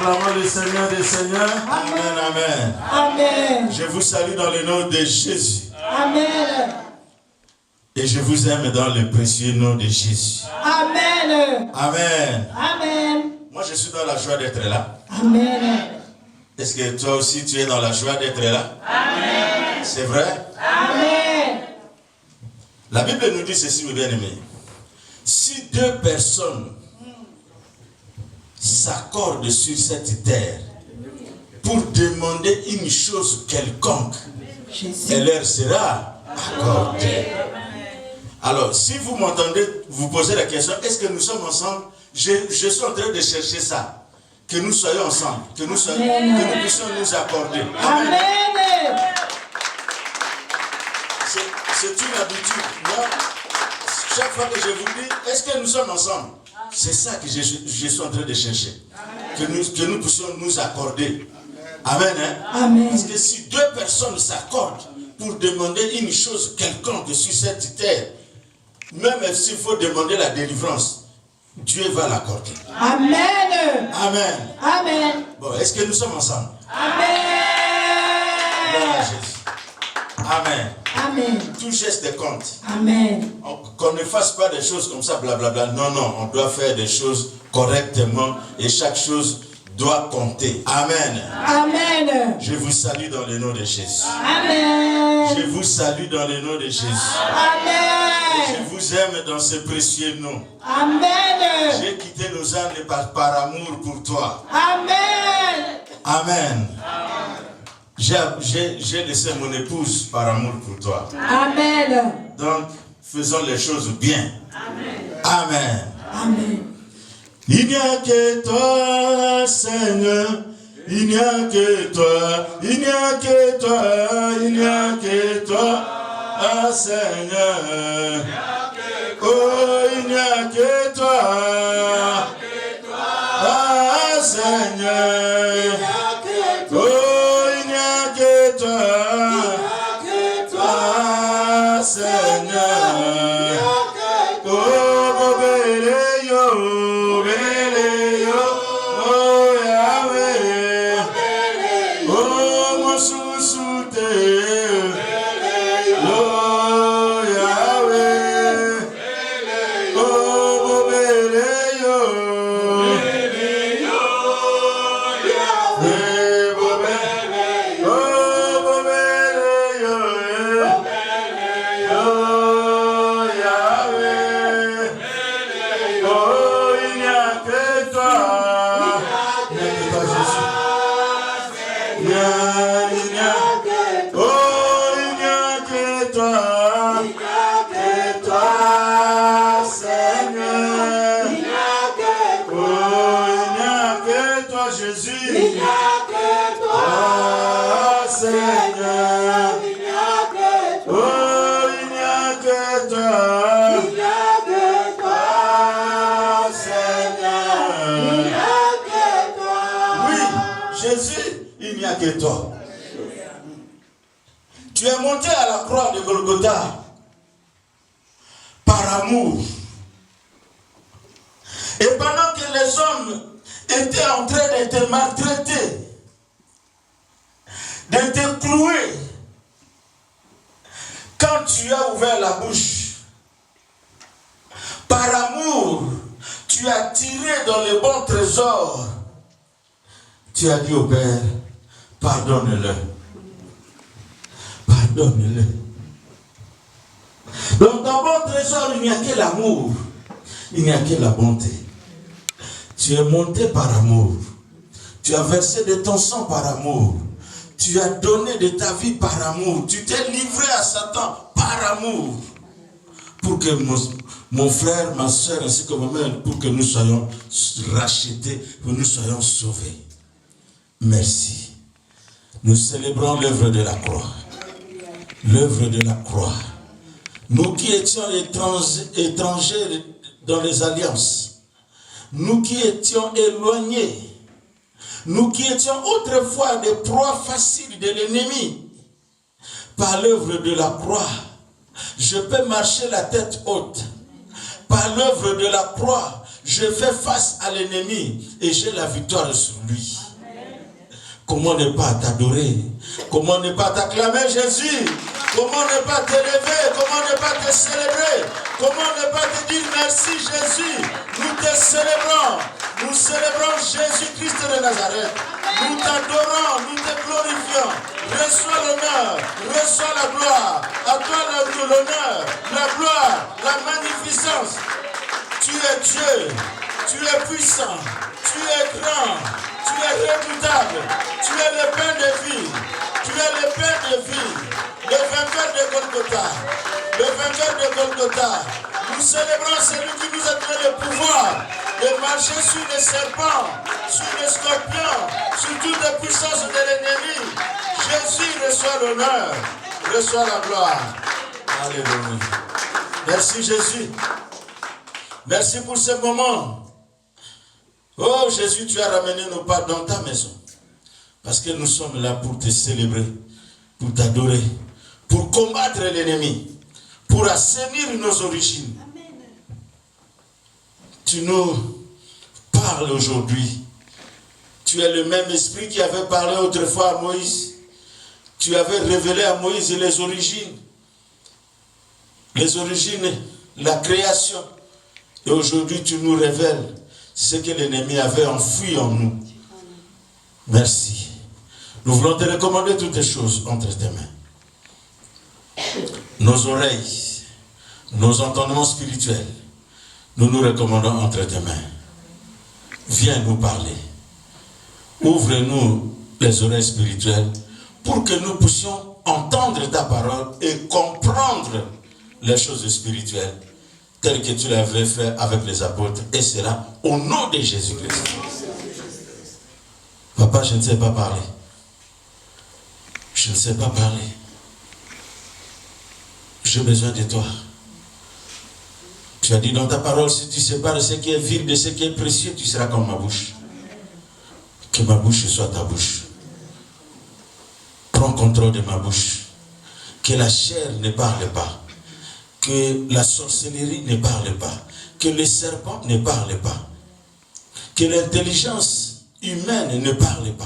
Acclamons le Seigneur des Seigneurs. Amen, amen. Amen. Je vous salue dans le nom de Jésus. Amen. Et je vous aime dans le précieux nom de Jésus. Amen. Amen. Amen. Moi, je suis dans la joie d'être là. Amen. Est-ce que toi aussi, tu es dans la joie d'être là? Amen. C'est vrai? Amen. La Bible nous dit ceci, mes bien-aimés. Si deux personnes s'accordent sur cette terre pour demander une chose quelconque, elle leur sera accordée. Alors, si vous m'entendez, vous posez la question, est-ce que nous sommes ensemble? Je suis en train de chercher ça. Que nous soyons ensemble, que nous puissions nous accorder. Amen. C'est une habitude. Moi, chaque fois que je vous dis, est-ce que nous sommes ensemble? C'est ça que je suis en train de chercher. Que nous puissions nous accorder. Amen. Hein? Amen. Parce que si deux personnes s'accordent pour demander une chose quelconque sur cette terre, même s'il faut demander la délivrance, Dieu va l'accorder. Amen. Amen. Amen. Bon, est-ce que nous sommes ensemble? Amen. Gloire à Jésus. Amen. Amen. Tout geste compte. Amen. Qu'on ne fasse pas des choses comme ça, blablabla. Non, non, on doit faire des choses correctement et chaque chose doit compter. Amen. Amen. Je vous salue dans le nom de Jésus. Amen. Je vous salue dans le nom de Jésus. Amen. Je vous aime dans ce précieux nom. Amen. J'ai quitté Lausanne par amour pour toi. Amen. Amen. J'ai laissé mon épouse par amour pour toi. Amen. Donc, faisons les choses bien. Amen. Amen. Il n'y a que toi, Seigneur. Il n'y a que toi. Il n'y a que toi. Il n'y a que toi, Seigneur. Oh, il n'y a que toi. Seigneur. Oh, il n'y a que toi. Seigneur. Oh, Béléo, oh Yahweh, oh mon sous-souté, oh Yahweh, oh Béléo, que toi. Tu es monté à la croix de Golgotha par amour. Et pendant que les hommes étaient en train de te maltraiter, de te cloué. Quand tu as ouvert la bouche, par amour, tu as tiré dans les bons trésors. Tu as dit au Père, pardonne-le. Pardonne-le. Dans ton bon trésor, il n'y a que l'amour. Il n'y a que la bonté. Tu es monté par amour. Tu as versé de ton sang par amour. Tu as donné de ta vie par amour. Tu t'es livré à Satan par amour. Pour que mon frère, ma soeur, ainsi que moi-même, pour que nous soyons rachetés, pour que nous soyons sauvés. Merci. Nous célébrons l'œuvre de la croix. L'œuvre de la croix. Nous qui étions étrangers dans les alliances, nous qui étions éloignés, nous qui étions autrefois des proies faciles de l'ennemi, par l'œuvre de la croix, je peux marcher la tête haute. Par l'œuvre de la croix, je fais face à l'ennemi et j'ai la victoire sur lui. Comment ne pas t'adorer? Comment ne pas t'acclamer Jésus? Comment ne pas t'élever? Comment ne pas te célébrer? Comment ne pas te dire merci Jésus? Nous te célébrons. Nous célébrons Jésus-Christ de Nazareth. Nous t'adorons, nous te glorifions. Reçois l'honneur, reçois la gloire. À toi l'honneur, la gloire, la magnificence. Tu es Dieu, tu es puissant, tu es grand, tu es redoutable. Tu es le pain de vie, tu es le pain de vie. Le vainqueur de Golgotha, le vainqueur de Golgotha. Nous célébrons celui qui nous a donné le pouvoir de marcher sur les serpents, sur les scorpions, sur toutes les puissances de l'ennemi. Jésus reçoit l'honneur, reçoit la gloire. Alléluia. Merci Jésus. Merci pour ce moment. Oh Jésus, tu as ramené nos pas dans ta maison. Parce que nous sommes là pour te célébrer, pour t'adorer, pour combattre l'ennemi, pour assainir nos origines. Tu nous parles aujourd'hui. Tu es le même esprit qui avait parlé autrefois à Moïse. Tu avais révélé à Moïse les origines, la création. Et aujourd'hui, tu nous révèles ce que l'ennemi avait enfoui en nous. Merci. Nous voulons te recommander toutes les choses entre tes mains. Nos oreilles, nos entendements spirituels, nous nous recommandons entre tes mains. Viens nous parler. Ouvre-nous les oreilles spirituelles pour que nous puissions entendre ta parole et comprendre les choses spirituelles telles que tu l'avais fait avec les apôtres. Et cela au nom de Jésus-Christ. Papa, je ne sais pas parler. Je ne sais pas parler. J'ai besoin de toi. Tu as dit dans ta parole, si tu sépares ce qui est vil de ce qui est précieux, tu seras comme ma bouche. Que ma bouche soit ta bouche. Prends contrôle de ma bouche. Que la chair ne parle pas. Que la sorcellerie ne parle pas. Que les serpents ne parlent pas. Que l'intelligence humaine ne parle pas.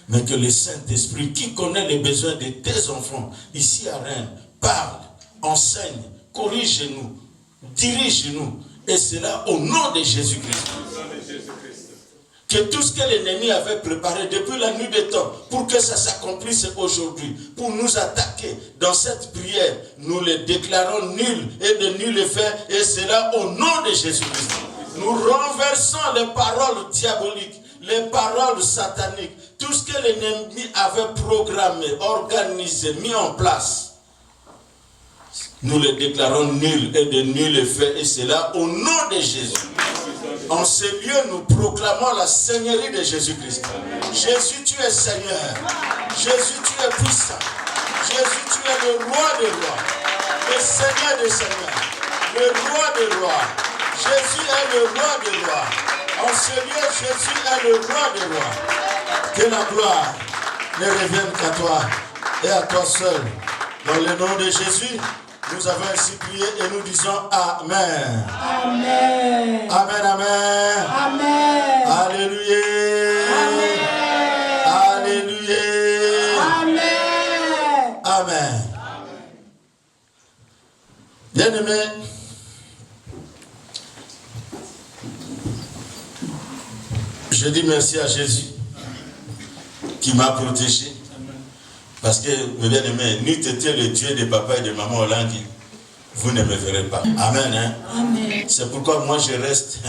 Mais que le Saint-Esprit, qui connaît les besoins de tes enfants, ici à Rennes, parle, enseigne, corrige-nous, dirige-nous. Et cela au nom de Jésus-Christ. Que tout ce que l'ennemi avait préparé depuis la nuit des temps, pour que ça s'accomplisse aujourd'hui, pour nous attaquer dans cette prière, nous le déclarons nul et de nul effet, et cela au nom de Jésus-Christ. Nous renversons les paroles diaboliques, les paroles sataniques, tout ce que l'ennemi avait programmé, organisé, mis en place. Nous le déclarons nul et de nul effet, et cela au nom de Jésus. En ce lieu, nous proclamons la Seigneurie de Jésus-Christ. Jésus, tu es Seigneur. Jésus, tu es puissant. Jésus, tu es le roi des rois. Le Seigneur des seigneurs. Le roi des rois. Jésus est le roi des rois. En ce lieu, Jésus est le roi des rois. Que la gloire ne revienne qu'à toi et à toi seul. Dans le nom de Jésus, nous avons ainsi prié et nous disons Amen. Amen. Amen, amen. Amen. Alléluia. Amen. Alléluia. Amen. Amen. Bien-aimé, je dis merci à Jésus qui m'a protégé. Parce que, mes bien-aimés, n'eût été le Dieu de papa et de maman Olangui, vous ne me verrez pas. Amen. Hein? Amen. C'est pourquoi moi je reste.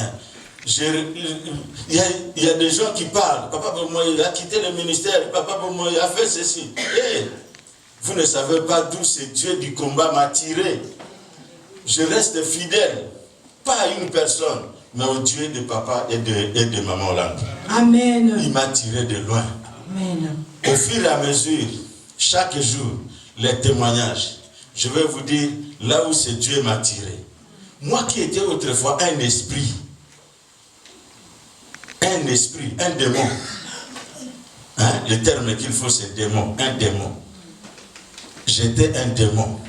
Il y a des gens qui parlent. Papa Bomo, il a quitté le ministère. Papa Bomo, il a fait ceci. Hey, vous ne savez pas d'où ce Dieu du combat m'a tiré. Je reste fidèle. Pas à une personne, mais au Dieu de papa et de maman Olangui. Amen. Il m'a tiré de loin. Amen. Au fur et à mesure, chaque jour, les témoignages, je vais vous dire là où ce Dieu m'a tiré. Moi qui étais autrefois un esprit, un démon. Hein? Le terme qu'il faut, c'est démon, un démon. J'étais un démon.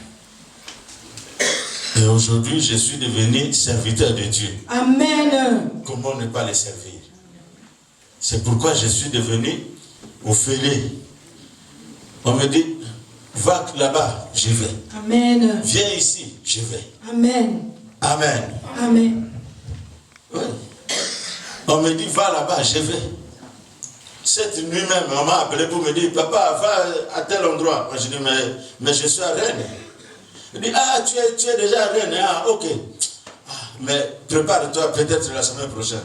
Et aujourd'hui, je suis devenu serviteur de Dieu. Amen. Comment ne pas le servir? C'est pourquoi je suis devenu au Félé. On me dit, va là-bas, je vais. Amen. Viens ici, je vais. Amen. Amen. Amen. Oui. On me dit, va là-bas, je vais. Cette nuit même, on m'a appelé pour me dire, papa, va à tel endroit. Moi, je dis, mais je suis à Rennes. Il dit, ah, tu es déjà à Rennes. Ah, ok. Ah, mais prépare-toi peut-être la semaine prochaine.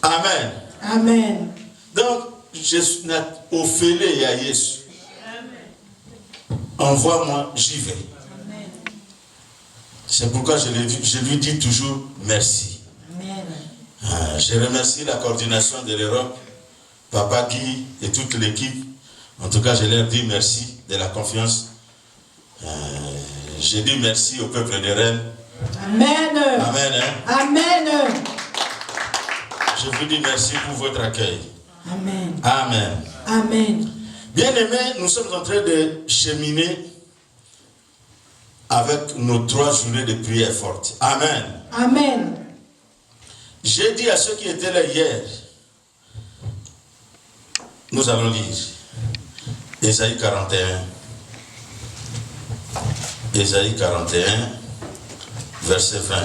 Amen. Amen. Donc, je suis au Félé et à Jésus. Envoie-moi, j'y vais. Amen. C'est pourquoi je lui dis toujours merci. Amen. Je remercie la coordination de l'Europe, Papa Guy et toute l'équipe. En tout cas, je leur dis merci de la confiance. Je dis merci au peuple de Rennes. Amen. Amen. Hein? Amen. Je vous dis merci pour votre accueil. Amen. Amen. Amen. Bien-aimés, nous sommes en train de cheminer avec nos 3 journées de prière forte. Amen. Amen. J'ai dit à ceux qui étaient là hier, nous allons lire Ésaïe 41. Ésaïe 41, verset 20.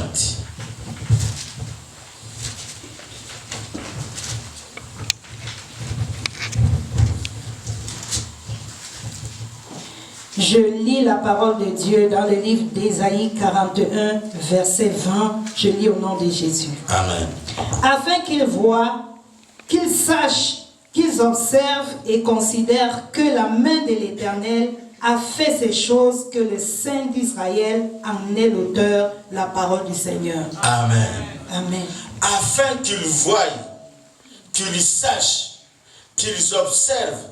Je lis la parole de Dieu dans le livre d'Ésaïe 41, verset 20. Je lis au nom de Jésus. Amen. Afin qu'ils voient, qu'ils sachent, qu'ils observent et considèrent que la main de l'Éternel a fait ces choses, que le Saint d'Israël en est l'auteur, la parole du Seigneur. Amen. Amen. Afin qu'ils voient, qu'ils sachent, qu'ils observent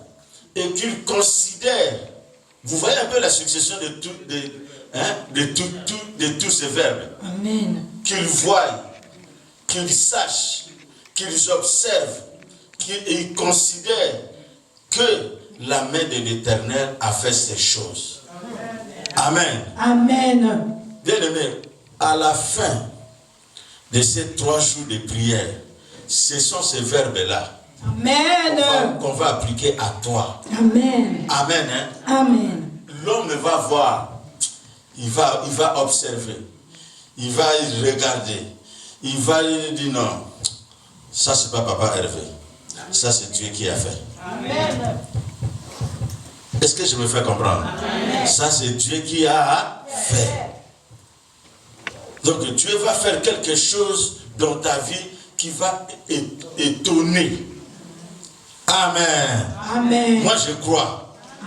et qu'ils considèrent. Vous voyez un peu la succession de tous ces verbes. Amen. Qu'ils voient, qu'ils sachent, qu'ils observent, qu'ils considèrent que la main de l'Éternel a fait ces choses. Amen. Amen. Bien-aimés, à la fin de ces 3 jours de prière, ce sont ces verbes-là. Amen. Qu'on va appliquer à toi. Amen. Amen. Hein? Amen. L'homme va voir, il va observer, il va regarder, il va dire non, ça c'est pas Papa Hervé, ça c'est Dieu qui a fait. Amen. Est-ce que je me fais comprendre? Amen. Ça c'est Dieu qui a fait. Donc Dieu va faire quelque chose dans ta vie qui va étonner. Amen. Amen. Moi je crois.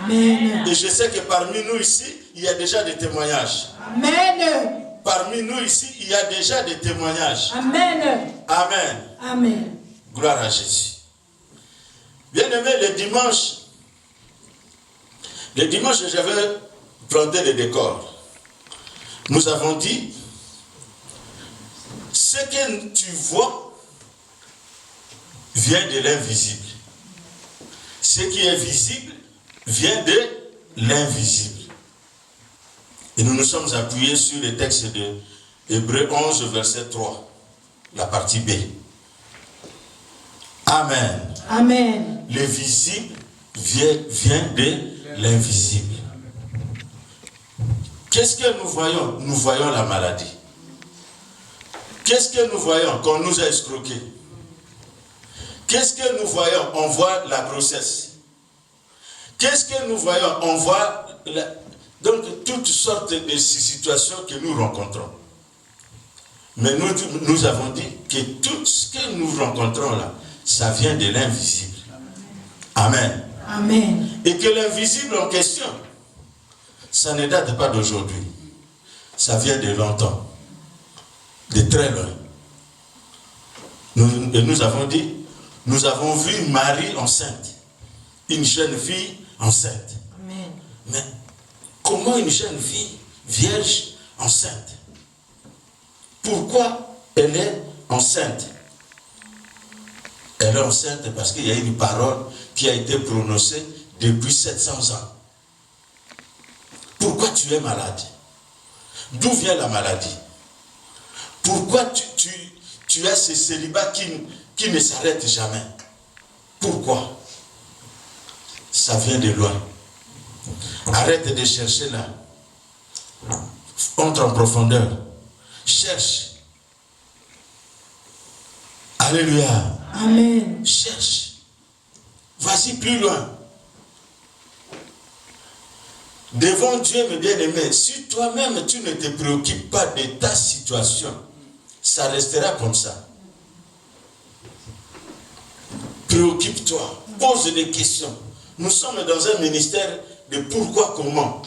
Amen. Et je sais que parmi nous ici, il y a déjà des témoignages. Amen. Parmi nous ici, il y a déjà des témoignages. Amen. Amen. Amen. Gloire à Jésus. Bien-aimé, le dimanche, j'avais planté le décor. Nous avons dit, ce que tu vois vient de l'invisible. Ce qui est visible vient de l'invisible. Et nous nous sommes appuyés sur le texte de Hébreux 11, verset 3, la partie B. Amen. Amen. Le visible vient de l'invisible. Qu'est-ce que nous voyons? Nous voyons la maladie. Qu'est-ce que nous voyons? Qu'on nous a escroqués. Qu'est-ce que nous voyons? On voit la grossesse. Qu'est-ce que nous voyons? On voit donc toutes sortes de situations que nous rencontrons. Mais nous avons dit que tout ce que nous rencontrons là, ça vient de l'invisible. Amen. Amen. Et que l'invisible en question, ça ne date pas d'aujourd'hui. Ça vient de longtemps. De très loin. Nous avons dit, nous avons vu Marie enceinte. Une jeune fille enceinte. Amen. Mais comment une jeune fille vierge enceinte? Pourquoi elle est enceinte? Elle est enceinte parce qu'il y a une parole qui a été prononcée depuis 700 ans. Pourquoi tu es malade? D'où vient la maladie? Pourquoi tu as ce célibat qui ne s'arrête jamais? Pourquoi? Ça vient de loin. Arrête de chercher là. Entre en profondeur. Cherche. Alléluia. Amen. Cherche. Vas-y plus loin. Devant Dieu, mes bien-aimés, si toi-même tu ne te préoccupes pas de ta situation, ça restera comme ça. Préoccupe-toi. Pose des questions. Nous sommes dans un ministère de pourquoi, comment.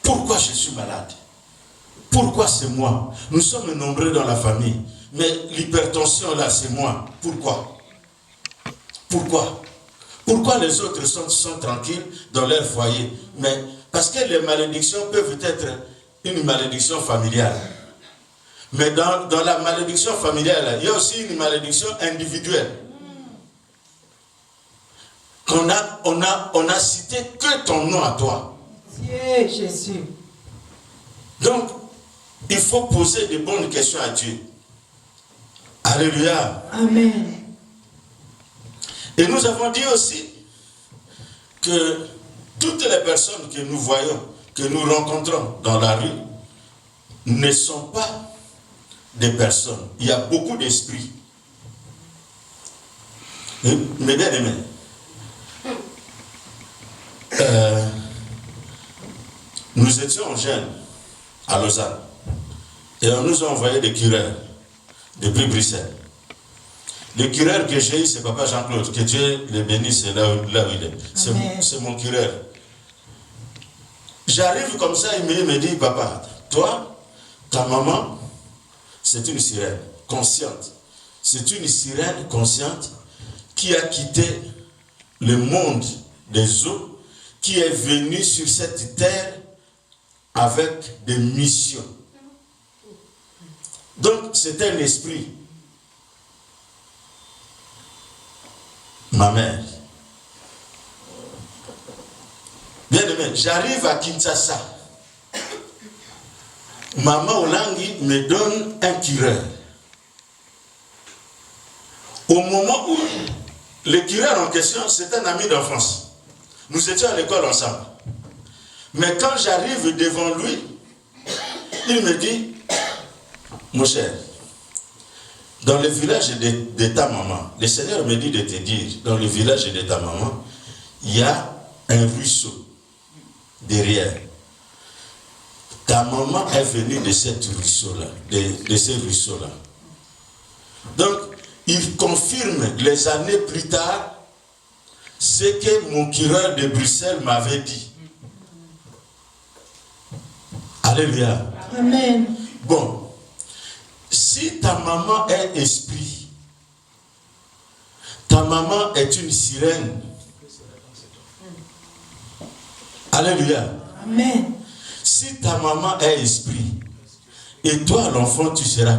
Pourquoi je suis malade? Pourquoi c'est moi? Nous sommes nombreux dans la famille. Mais l'hypertension là, c'est moi. Pourquoi? Pourquoi? Pourquoi les autres sont tranquilles dans leur foyer? Mais parce que les malédictions peuvent être une malédiction familiale. Mais dans la malédiction familiale, il y a aussi une malédiction individuelle. On a cité que ton nom à toi. Dieu Jésus. Donc, il faut poser de bonnes questions à Dieu. Alléluia. Amen. Et nous avons dit aussi que toutes les personnes que nous voyons, que nous rencontrons dans la rue, ne sont pas des personnes. Il y a beaucoup d'esprits. Mes bien-aimés, nous étions jeunes à Lausanne et on nous a envoyé des cureurs depuis Bruxelles. Le cureur que j'ai eu, c'est Papa Jean-Claude, que Dieu le bénisse là où il est. C'est mon cureur. J'arrive comme ça, il me dit, papa, toi, ta maman, c'est une sirène consciente. C'est une sirène consciente qui a quitté le monde des eaux, qui est venue sur cette terre avec des missions. Donc, c'est un esprit. Ma mère. Bien aimé, j'arrive à Kinshasa. Maman Olangi me donne un cureur. Au moment où le cureur en question, c'est un ami d'enfance. Nous étions à l'école ensemble. Mais quand j'arrive devant lui, il me dit, mon cher, dans le village de ta maman, le Seigneur me dit de te dire, dans le village de ta maman, il y a un ruisseau derrière. Ta maman est venue de ce ruisseau-là, de ce ruisseau-là. Donc, il confirme les années plus tard ce que mon cureur de Bruxelles m'avait dit. Alléluia. Amen. Bon. Si ta maman est esprit, ta maman est une sirène. Alléluia. Amen. Si ta maman est esprit, et toi l'enfant, tu seras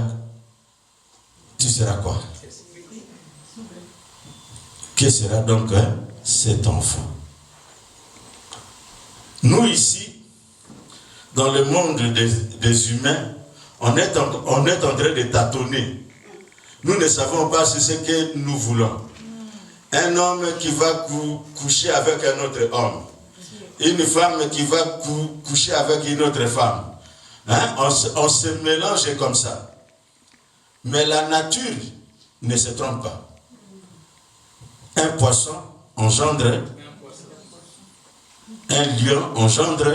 quoi? Que sera donc cet enfant? Nous ici, dans le monde des humains, on est en train de tâtonner. Nous ne savons pas ce que nous voulons. Un homme qui va coucher avec un autre homme. une femme qui va coucher avec une autre femme. Hein? On se mélange comme ça. Mais la nature ne se trompe pas. Un poisson engendre, un lion engendre,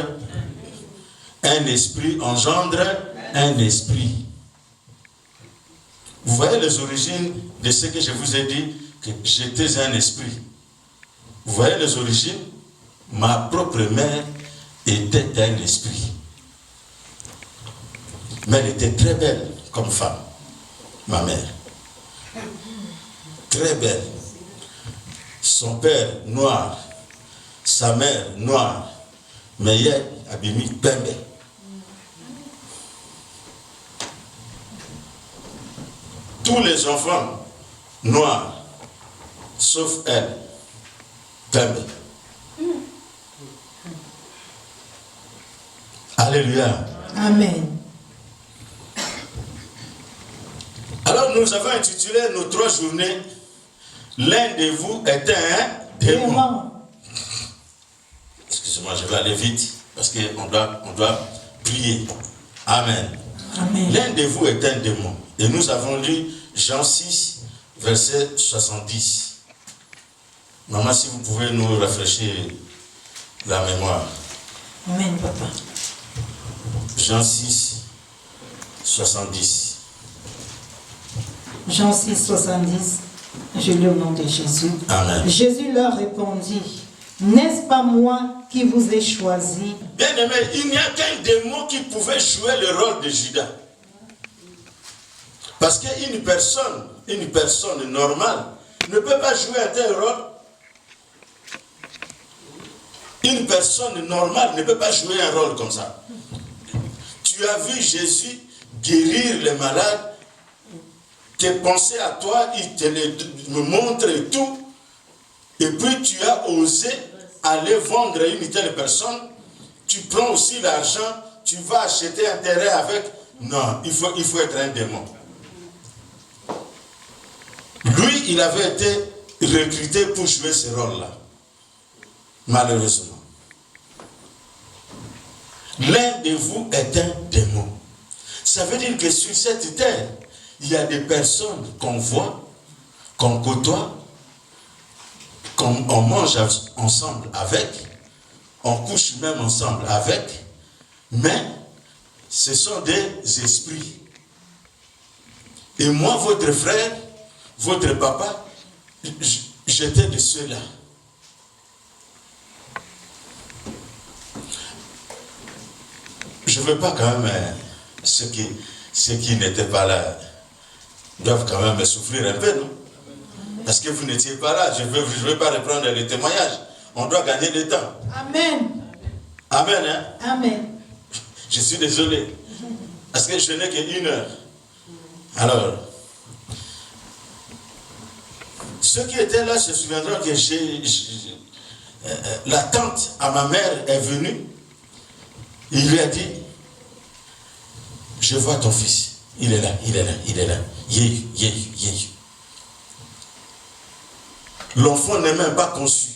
un esprit engendre un esprit. Vous voyez les origines de ce que je vous ai dit, que j'étais un esprit. Vous voyez les origines? Ma propre mère était un esprit. Mais elle était très belle comme femme, ma mère. Très belle. Son père noir, sa mère noire, mais elle abimi pembe. Tous les enfants noirs, sauf elle, pembe. Alléluia. Amen. Alors nous avons intitulé nos 3 journées, l'un de vous était un démon. Excusez-moi, je vais aller vite parce qu'on doit prier. Amen. Amen. L'un de vous est un démon. Et nous avons lu Jean 6, verset 70. Maman, si vous pouvez nous rafraîchir la mémoire. Amen, papa. Jean 6, 70. Jean 6, 70. Je lis au nom de Jésus. Amen. Jésus leur répondit, n'est-ce pas moi qui vous ai choisi? Bien aimé, il n'y a qu'un démon qui pouvait jouer le rôle de Judas. Parce qu'une personne normale ne peut pas jouer un tel rôle. Une personne normale ne peut pas jouer un rôle comme ça. Tu as vu Jésus guérir les malades, te penser à toi, il te le montre et tout. Et puis tu as osé aller vendre une telle personne. Tu prends aussi l'argent, tu vas acheter un terrain avec. Non, il faut être un démon. Lui, il avait été recruté pour jouer ce rôle-là. Malheureusement. L'un de vous est un démon. Ça veut dire que sur cette terre, il y a des personnes qu'on voit, qu'on côtoie, qu'on mange ensemble avec, on couche même ensemble avec, mais ce sont des esprits. Et moi, votre frère, votre papa, j'étais de ceux-là. Je ne veux pas quand même ceux qui n'étaient pas là doivent quand même souffrir un peu, non? Parce que vous n'étiez pas là, je ne veux pas reprendre les témoignages. On doit gagner du temps. Amen. Amen, hein? Amen. Je suis désolé. Parce que je n'ai qu'une heure. Alors, ceux qui étaient là se souviendront que la tante à ma mère est venue. Il lui a dit, je vois ton fils. Il est là, il est là, il est là. Yéhu, yéhu, yéhu. L'enfant n'est même pas conçu.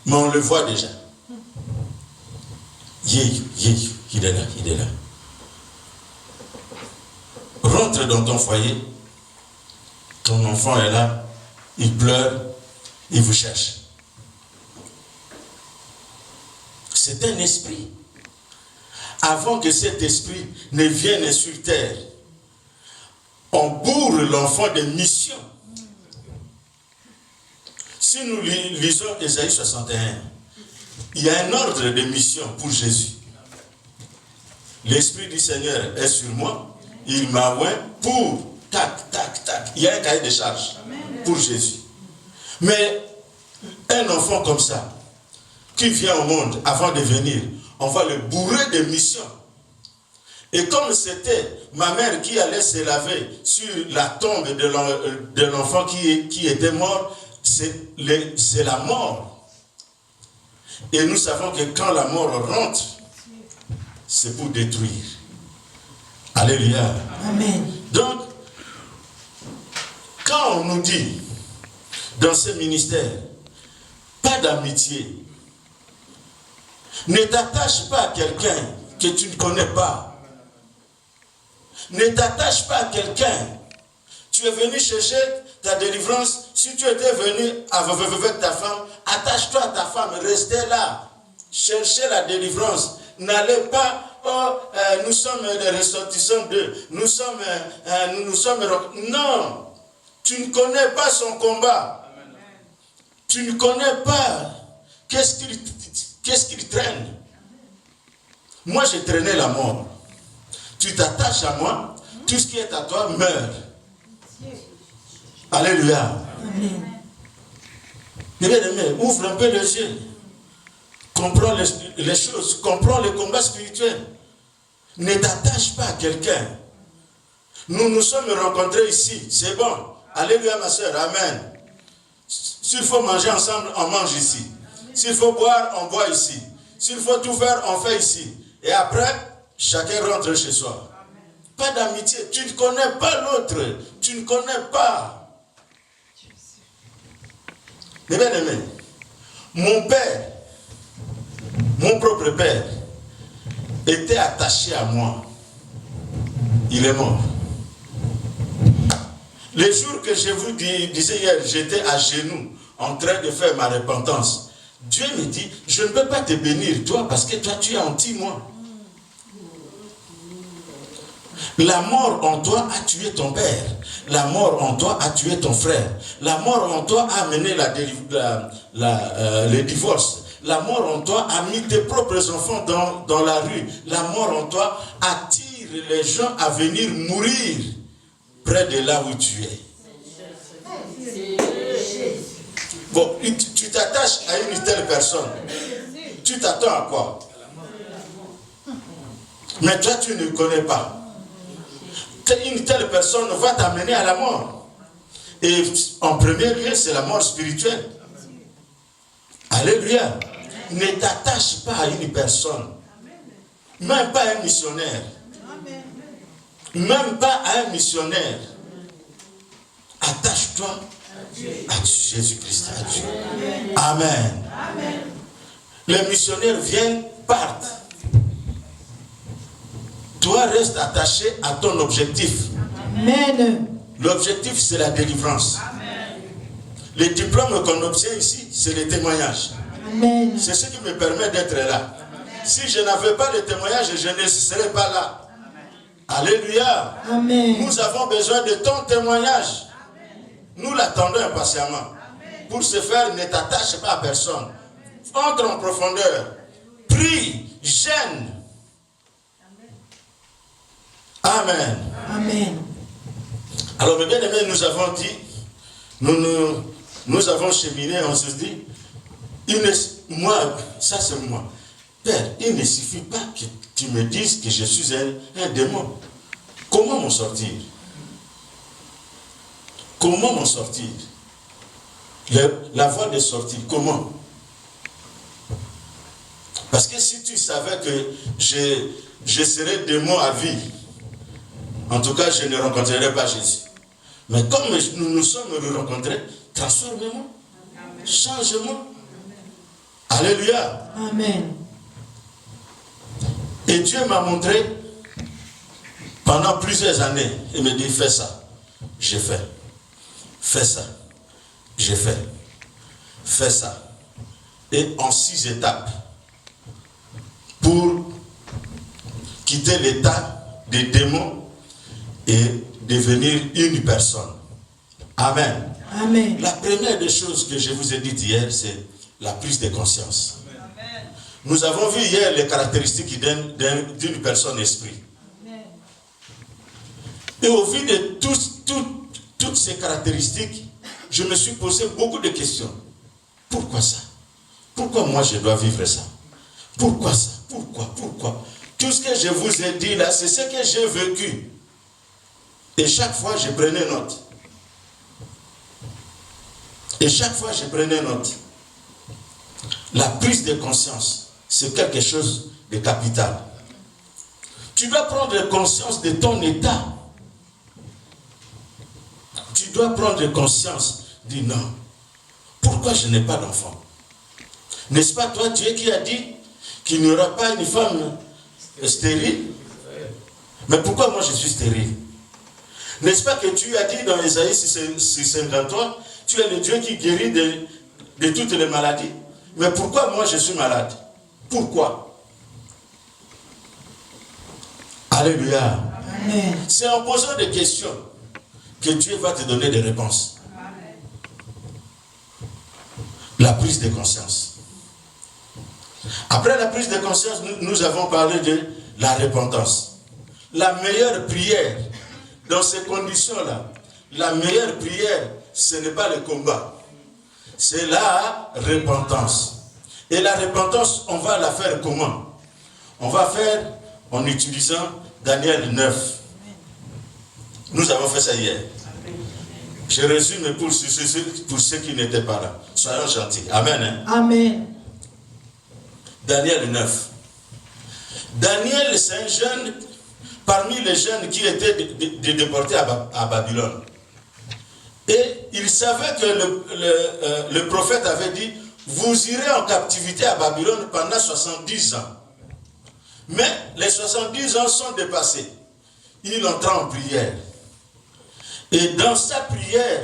Mais on le voit déjà. Yéhu, yéhu, il est là, il est là. Rentre dans ton foyer. Ton enfant est là. Il pleure. Il vous cherche. C'est un esprit. Avant que cet esprit ne vienne sur terre, on bourre l'enfant de mission. Si nous lisons Ésaïe 61, il y a un ordre de mission pour Jésus. L'Esprit du Seigneur est sur moi. Il m'a oint pour tac, tac, tac. Il y a un cahier de charge pour Jésus. Mais un enfant comme ça, qui vient au monde avant de venir, on va le bourrer de missions. Et comme c'était ma mère qui allait se laver sur la tombe de l'enfant qui était mort, c'est la mort. Et nous savons que quand la mort rentre, c'est pour détruire. Alléluia. Amen. Donc, quand on nous dit dans ce ministère, pas d'amitié Ne t'attache pas à quelqu'un que tu ne connais pas. Ne t'attache pas à quelqu'un. Tu es venu chercher ta délivrance. Si tu étais venu avec ta femme, attache-toi à ta femme, restez là. Cherchez la délivrance. N'allez pas, nous sommes les ressortissants d'eux. Nous sommes. Non. Tu ne connais pas son combat. Tu ne connais pas qu'est-ce qu'il traîne. Moi, j'ai traîné la mort. Tu t'attaches à moi, tout ce qui est à toi meurt. Alléluia. Bien aimé, ouvre un peu les yeux. Comprends les choses, comprends le combat spirituel. Ne t'attache pas à quelqu'un. Nous nous sommes rencontrés ici, c'est bon. Alléluia ma soeur, amen. S'il faut manger ensemble, on mange ici. S'il faut boire, on boit ici. S'il faut tout faire, on fait ici. Et après, chacun rentre chez soi. Pas d'amitié. Tu ne connais pas l'autre. Tu ne connais pas. Mais bien aimé, mon père, mon propre père, était attaché à moi. Il est mort. Le jour que je vous disais hier, j'étais à genoux en train de faire ma repentance. Dieu me dit, je ne peux pas te bénir, toi, parce que toi, tu es anti-moi. La mort en toi a tué ton père. La mort en toi a tué ton frère. La mort en toi a amené le divorce. La mort en toi a mis tes propres enfants dans la rue. La mort en toi attire les gens à venir mourir près de là où tu es. Bon, tu t'attaches à une telle personne. Tu t'attends à quoi? Mais toi, tu ne connais pas. Une telle personne va t'amener à la mort. Et en premier lieu, c'est la mort spirituelle. Alléluia. Ne t'attache pas à une personne. Même pas à un missionnaire. Même pas à un missionnaire. Attache-toi à Jésus-Christ, à Dieu. Amen. Les missionnaires viennent, partent. Toi, reste attaché à ton objectif. Amen. L'objectif, c'est la délivrance. Amen. Les diplômes qu'on obtient ici, c'est les témoignages. Amen. C'est ce qui me permet d'être là. Amen. Si je n'avais pas de témoignages, je ne serais pas là. Amen. Alléluia. Amen. Nous avons besoin de ton témoignage. Amen. Nous l'attendons impatiemment. Amen. Pour ce faire, ne t'attache pas à personne. Entre en profondeur. Prie, gêne. Amen. Amen. Alors, mes bien-aimés, nous avons dit, nous avons cheminé, on se dit, moi, ça c'est moi. Père, il ne suffit pas que tu me dises que je suis un démon. Comment m'en sortir? Comment m'en sortir? La voie de sortie, comment? Parce que si tu savais que je serais démon à vie, en tout cas, je ne rencontrerai pas Jésus. Mais comme nous nous sommes rencontrés, transforme-moi. Change-moi. Alléluia. Amen. Et Dieu m'a montré pendant plusieurs années. Il me dit, fais ça. J'ai fait. Fais ça. J'ai fait. Fais ça. Et en 6 étapes. Pour quitter l'état des démons et devenir une personne. Amen. Amen. La première des choses que je vous ai dites hier, c'est la prise de conscience. Amen. Nous avons vu hier les caractéristiques d'une personne esprit. Amen. Et au vu de toutes ces caractéristiques, je me suis posé beaucoup de questions. Pourquoi ça? Pourquoi moi je dois vivre ça? Pourquoi ça? Pourquoi? Tout ce que je vous ai dit là, c'est ce que j'ai vécu. Et chaque fois, je prenais note. La prise de conscience, c'est quelque chose de capital. Tu dois prendre conscience de ton état. Tu dois prendre conscience, dis non. Pourquoi je n'ai pas d'enfant? N'est-ce pas toi, Dieu qui a dit qu'il n'y aura pas une femme stérile. Mais pourquoi moi je suis stérile? N'est-ce pas que tu as dit dans Ésaïe 53, tu es le Dieu qui guérit de toutes les maladies? Mais pourquoi moi je suis malade? Pourquoi? Alléluia. Amen. C'est en posant des questions que Dieu va te donner des réponses. Amen. La prise de conscience. Après la prise de conscience, nous avons parlé de la repentance. La meilleure prière dans ces conditions-là, la meilleure prière, ce n'est pas le combat. C'est la repentance. Et la repentance, on va la faire comment? On va faire en utilisant Daniel 9. Nous avons fait ça hier. Je résume pour ceux qui n'étaient pas là. Soyons gentils. Amen. Hein? Amen. Daniel 9. Daniel, c'est un jeune, parmi les jeunes qui étaient déportés à Babylone. Et il savait que le prophète avait dit, vous irez en captivité à Babylone pendant 70 ans. Mais les 70 ans sont dépassés. Il entra en prière. Et dans sa prière,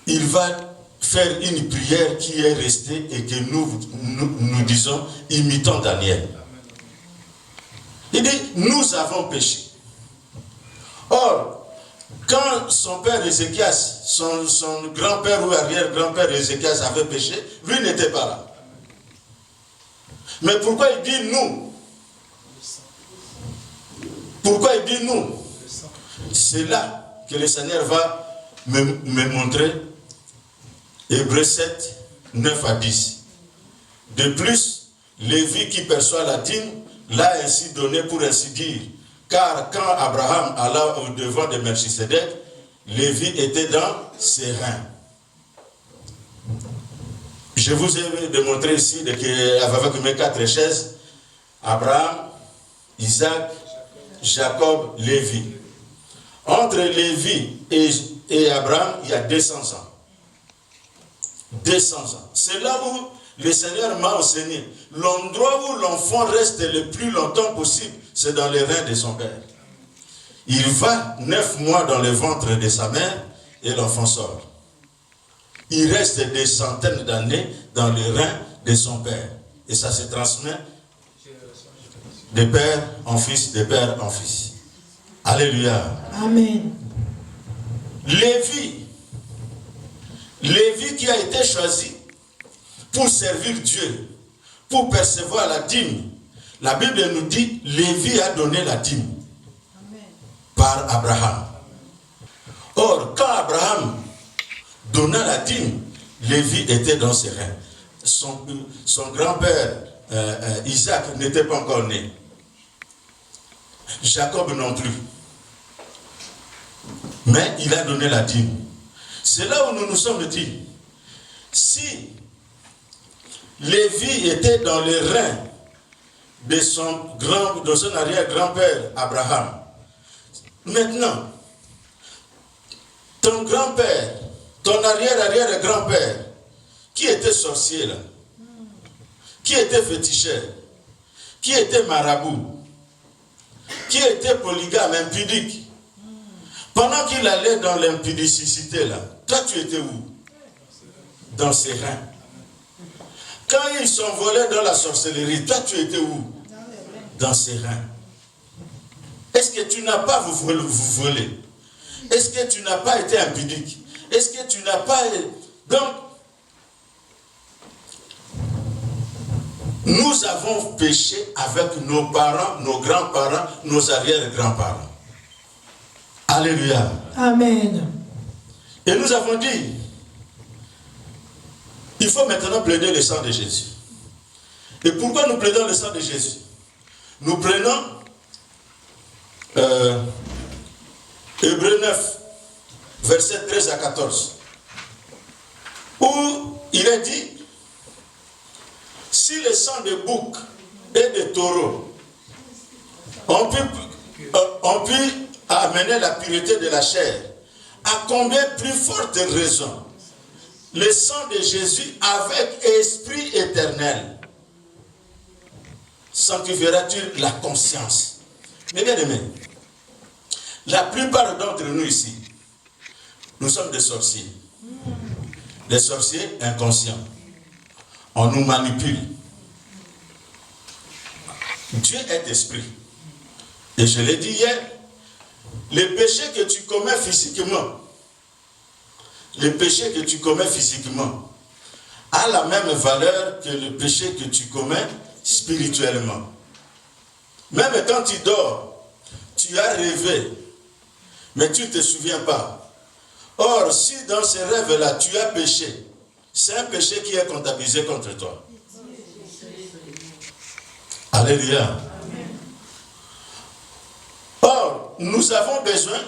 il va faire une prière qui est restée et que nous disons, imitant Daniel. Il dit, nous avons péché. Or, quand son père Ézéchias, son grand-père ou arrière-grand-père Ézéchias avait péché, lui n'était pas là. Mais pourquoi il dit nous? Pourquoi il dit nous? C'est là que le Seigneur va me montrer. Hébreux 7, 9 à 10. De plus, Lévi qui perçoit la dîme l'a ainsi donné pour ainsi dire. Car quand Abraham alla au devant de Melchisédek, Lévi était dans ses reins. Je vous ai démontré ici avec mes 4 chaises, Abraham, Isaac, Jacob, Lévi. Entre Lévi et Abraham, il y a 200 ans. 200 ans. C'est là où le Seigneur m'a enseigné. L'endroit où l'enfant reste le plus longtemps possible, c'est dans les reins de son père. Il va 9 mois dans le ventre de sa mère et l'enfant sort. Il reste des centaines d'années dans les reins de son père. Et ça se transmet de père en fils, de père en fils. Alléluia. Amen. Lévi qui a été choisi pour servir Dieu, pour percevoir la dîme. La Bible nous dit, Lévi a donné la dîme par Abraham. Or, quand Abraham donna la dîme, Lévi était dans ses reins. Son grand-père, Isaac, n'était pas encore né. Jacob non plus. Mais il a donné la dîme. C'est là où nous nous sommes dit, si Lévi était dans les reins de son arrière-grand-père Abraham, maintenant, ton grand-père, ton arrière-arrière-grand-père, qui était sorcier là, qui était féticheur, qui était marabout, qui était polygame, impudique, pendant qu'il allait dans l'impudicité là, toi tu étais où? Dans ses reins. Quand ils s'envolaient dans la sorcellerie, toi tu étais où? Dans ses reins. Est-ce que tu n'as pas volé? Est-ce que tu n'as pas été impudique? Est-ce que tu n'as pas... Donc, nous avons péché avec nos parents, nos grands-parents, nos arrière-grands-parents. Alléluia. Amen. Et nous avons dit, il faut maintenant plaider le sang de Jésus. Et pourquoi nous plaidons le sang de Jésus? Nous prenons Hébreux 9, versets 13 à 14, où il est dit, si le sang de bouc et de taureau ont pu amener la pureté de la chair, à combien plus forte raison le sang de Jésus avec esprit éternel sanctifieras-tu la conscience. Mais bien aimé, la plupart d'entre nous ici, nous sommes des sorciers. Des sorciers inconscients. On nous manipule. Dieu est esprit. Et je l'ai dit hier, les péchés que tu commets physiquement, a la même valeur que le péché que tu commets spirituellement. Même quand tu dors, tu as rêvé, mais tu ne te souviens pas. Or, si dans ces rêves-là, tu as péché, c'est un péché qui est comptabilisé contre toi. Alléluia. Or, nous avons besoin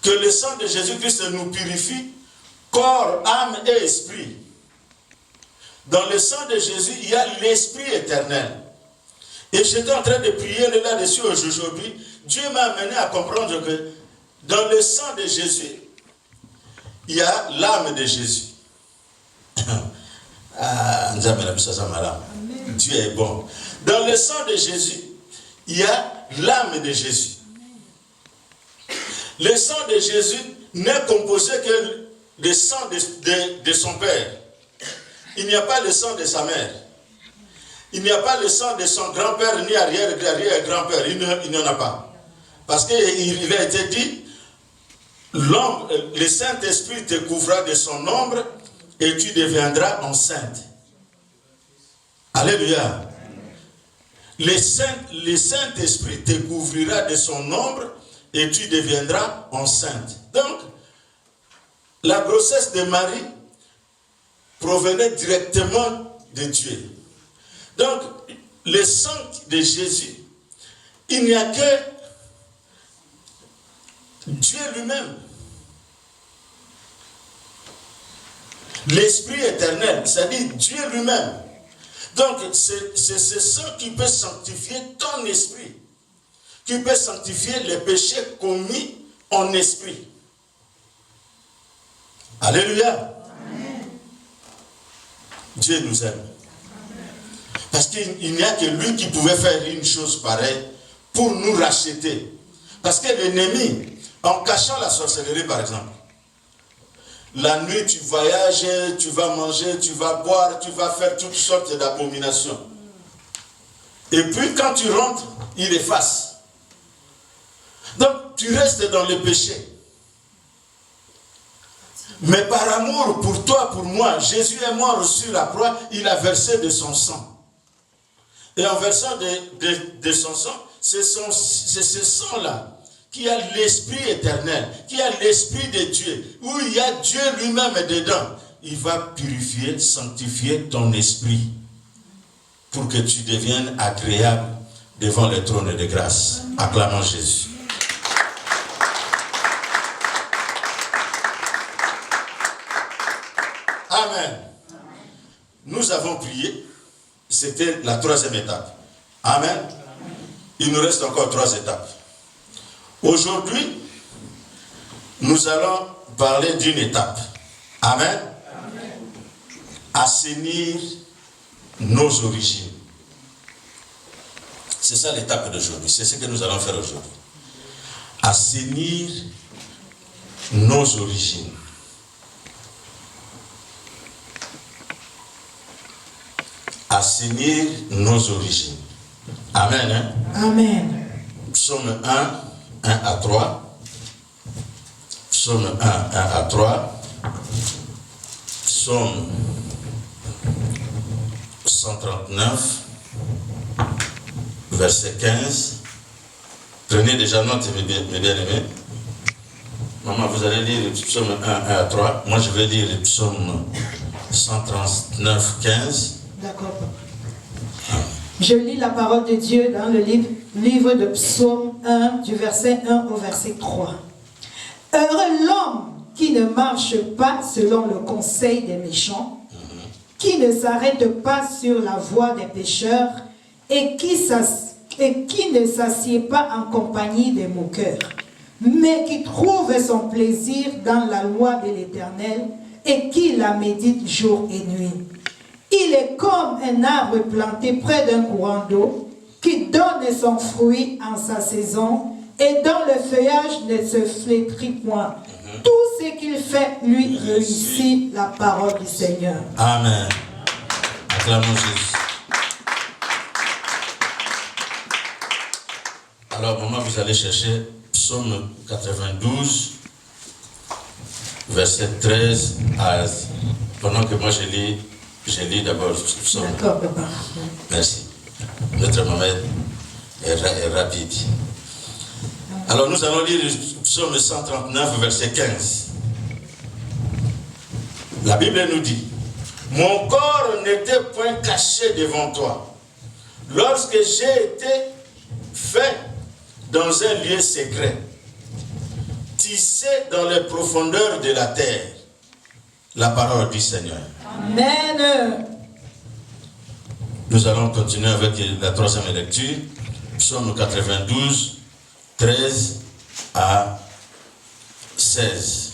que le sang de Jésus-Christ nous purifie, corps, âme et esprit. Dans le sang de Jésus, il y a l'esprit éternel. Et j'étais en train de prier là-dessus aujourd'hui. Dieu m'a amené à comprendre que dans le sang de Jésus, il y a l'âme de Jésus. Dieu est bon. Dans le sang de Jésus, il y a l'âme de Jésus. Le sang de Jésus n'est composé que du sang de son père. Il n'y a pas le sang de sa mère. Il n'y a pas le sang de son grand-père, ni arrière-grand-père. Il n'y en a pas. Parce qu'il a été dit, le Saint-Esprit te couvrira de son ombre et tu deviendras enceinte. Alléluia. Le Saint-Esprit te couvrira de son ombre et tu deviendras enceinte. Donc, la grossesse de Marie provenait directement de Dieu. Donc, le sang de Jésus, il n'y a que Dieu lui-même. L'Esprit éternel, c'est-à-dire Dieu lui-même. Donc, c'est ce sang qui peut sanctifier ton esprit, qui peut sanctifier les péchés commis en esprit. Alléluia. Amen. Dieu nous aime. Parce qu'il n'y a que lui qui pouvait faire une chose pareille pour nous racheter. Parce que l'ennemi, en cachant la sorcellerie par exemple, la nuit tu voyages, tu vas manger, tu vas boire, tu vas faire toutes sortes d'abominations. Et puis quand tu rentres, il efface. Donc tu restes dans le péché. Mais par amour pour toi, pour moi, Jésus est mort sur la croix, il a versé de son sang. Et en versant de son sang, c'est ce sang-là qui a l'esprit éternel, qui a l'esprit de Dieu, où il y a Dieu lui-même dedans. Il va purifier, sanctifier ton esprit pour que tu deviennes agréable devant le trône de grâce. Acclamons Jésus. Amen. Nous avons prié. C'était la troisième étape. Amen. Il nous reste encore 3 étapes. Aujourd'hui, nous allons parler d'une étape. Amen. Amen. Assainir nos origines. C'est ça l'étape d'aujourd'hui. C'est ce que nous allons faire aujourd'hui. Assainir nos origines. Assainir nos origines. Amen. Hein? Amen. Psaume 1 à 3. Psaume 1 à 3. Psaume 139, verset 15. Prenez déjà note, mes bien-aimés. Maman, vous allez lire le psaume 1 à 3. Moi, je vais lire le psaume 139, 15. D'accord. Je lis la parole de Dieu dans le livre de Psaume 1, du verset 1 au verset 3. Heureux l'homme qui ne marche pas selon le conseil des méchants, qui ne s'arrête pas sur la voie des pécheurs et qui ne s'assied pas en compagnie des moqueurs, mais qui trouve son plaisir dans la loi de l'Éternel et qui la médite jour et nuit. Il est comme un arbre planté près d'un courant d'eau, qui donne son fruit en sa saison, et dont le feuillage ne se flétrit point. Tout ce qu'il fait lui réussit. La parole du Seigneur. Amen. Acclamons Jésus. Alors, maman, vous allez chercher Psaume 92, verset 13 à... Pendant que moi je lis d'abord Psaume. D'accord, papa. Merci. Notre maman est rapide. Alors, nous allons lire le Psaume 139, verset 15. La Bible nous dit: mon corps n'était point caché devant toi, lorsque j'ai été fait dans un lieu secret, tissé dans les profondeurs de la terre. La parole du Seigneur. Amen. Nous allons continuer avec la troisième lecture, Psaume 92, 13 à 16.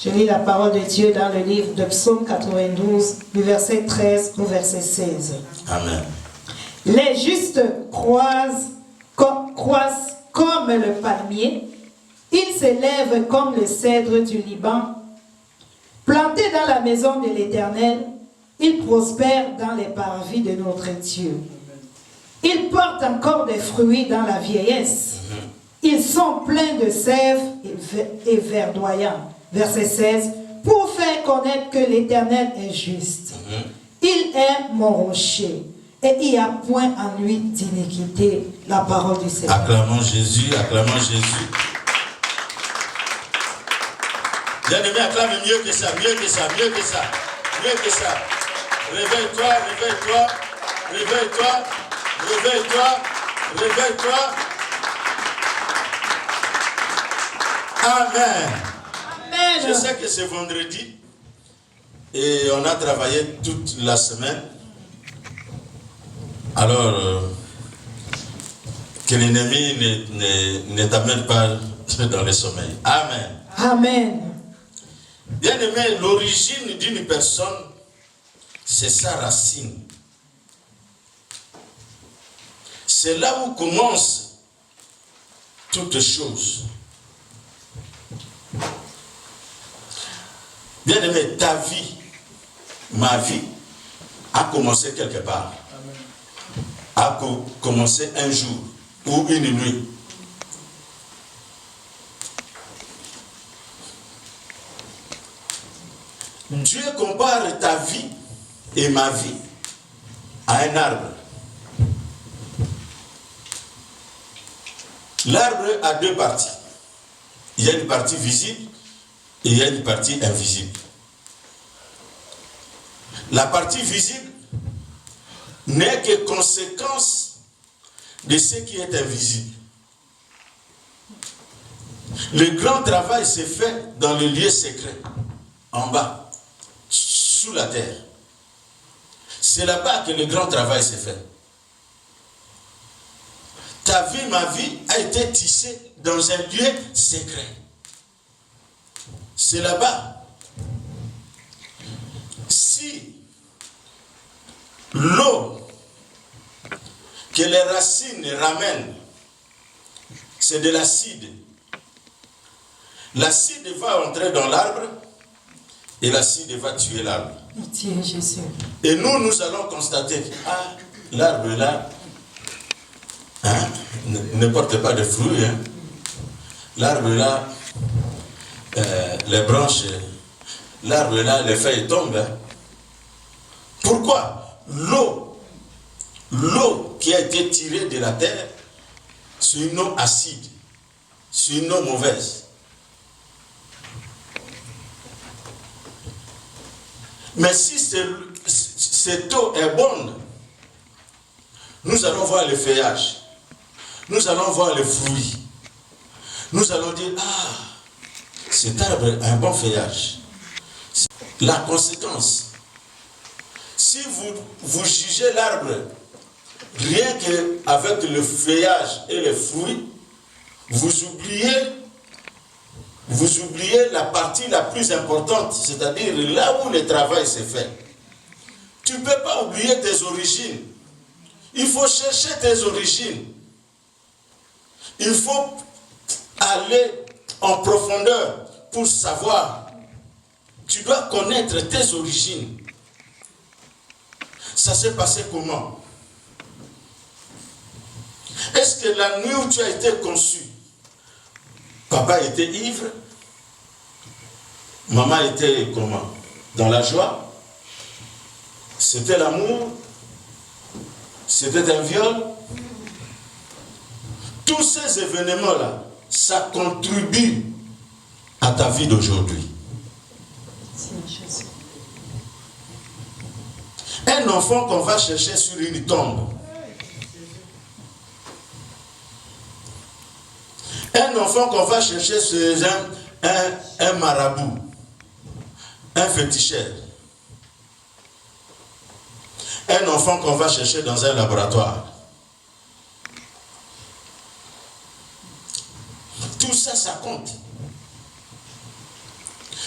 Je lis la parole de Dieu dans le livre de Psaume 92, du verset 13 au verset 16. Amen. Les justes croissent comme le palmier, ils s'élèvent comme le cèdre du Liban. Plantés dans la maison de l'Éternel, ils prospèrent dans les parvis de notre Dieu. Ils portent encore des fruits dans la vieillesse. Ils sont pleins de sève et verdoyants. Verset 16. Pour faire connaître que l'Éternel est juste. Il est mon rocher. Et il n'y a point en lui d'iniquité. La parole du Seigneur. Acclamons Jésus, acclamons Jésus. Bien-aimé, acclame mieux que ça, mieux que ça, mieux que ça, mieux que ça. Réveille-toi, réveille-toi, réveille-toi, réveille-toi, réveille-toi. Amen. Amen. Je sais que c'est vendredi et on a travaillé toute la semaine. Alors, que l'ennemi ne t'amène pas dans le sommeil. Amen. Amen. Bien-aimé, l'origine d'une personne, c'est sa racine. C'est là où commence toute chose. Bien-aimé, ta vie, ma vie, a commencé quelque part. A commencé un jour ou une nuit. Dieu compare ta vie et ma vie à un arbre. L'arbre a deux parties. Il y a une partie visible et il y a une partie invisible. La partie visible n'est que conséquence de ce qui est invisible. Le grand travail s'est fait dans le lieu secret, en bas, sous la terre. C'est là-bas que le grand travail s'est fait. Ta vie, ma vie, a été tissée dans un lieu secret. C'est là-bas. Si l'eau que les racines ramènent, c'est de l'acide. L'acide va entrer dans l'arbre et l'acide va tuer l'arbre. Jésus. Et nous allons constater que l'arbre là ne porte pas de fruits. L'arbre là, les branches, l'arbre là, les feuilles tombent. Pourquoi? L'eau qui a été tirée de la terre, c'est une eau acide, c'est une eau mauvaise. Mais si cette eau est bonne, nous allons voir le feuillage, nous allons voir les fruits, nous allons dire, cet arbre a un bon feuillage. La conséquence, si vous jugez l'arbre rien qu'avec le feuillage et les fruits, vous oubliez la partie la plus importante, c'est-à-dire là où le travail s'est fait. Tu ne peux pas oublier tes origines. Il faut chercher tes origines. Il faut aller en profondeur pour savoir. Tu dois connaître tes origines. Ça s'est passé comment? Est-ce que la nuit où tu as été conçu, papa était ivre? Maman était comment? Dans la joie? C'était l'amour? C'était un viol? Tous ces événements-là, ça contribue à ta vie d'aujourd'hui. Un enfant qu'on va chercher sur une tombe. Un enfant qu'on va chercher sur un marabout. Un féticheur. Un enfant qu'on va chercher dans un laboratoire. Tout ça, ça compte.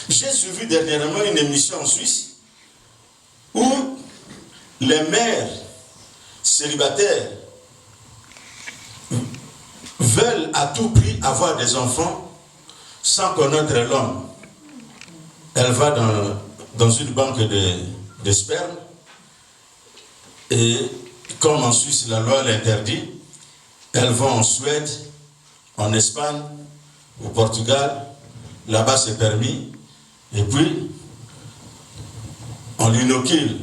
J'ai suivi dernièrement une émission en Suisse où les mères célibataires veulent à tout prix avoir des enfants sans connaître l'homme. Elle va dans une banque de sperme et comme en Suisse la loi l'interdit, elles vont en Suède, en Espagne, au Portugal, là-bas c'est permis, et puis on l'inocule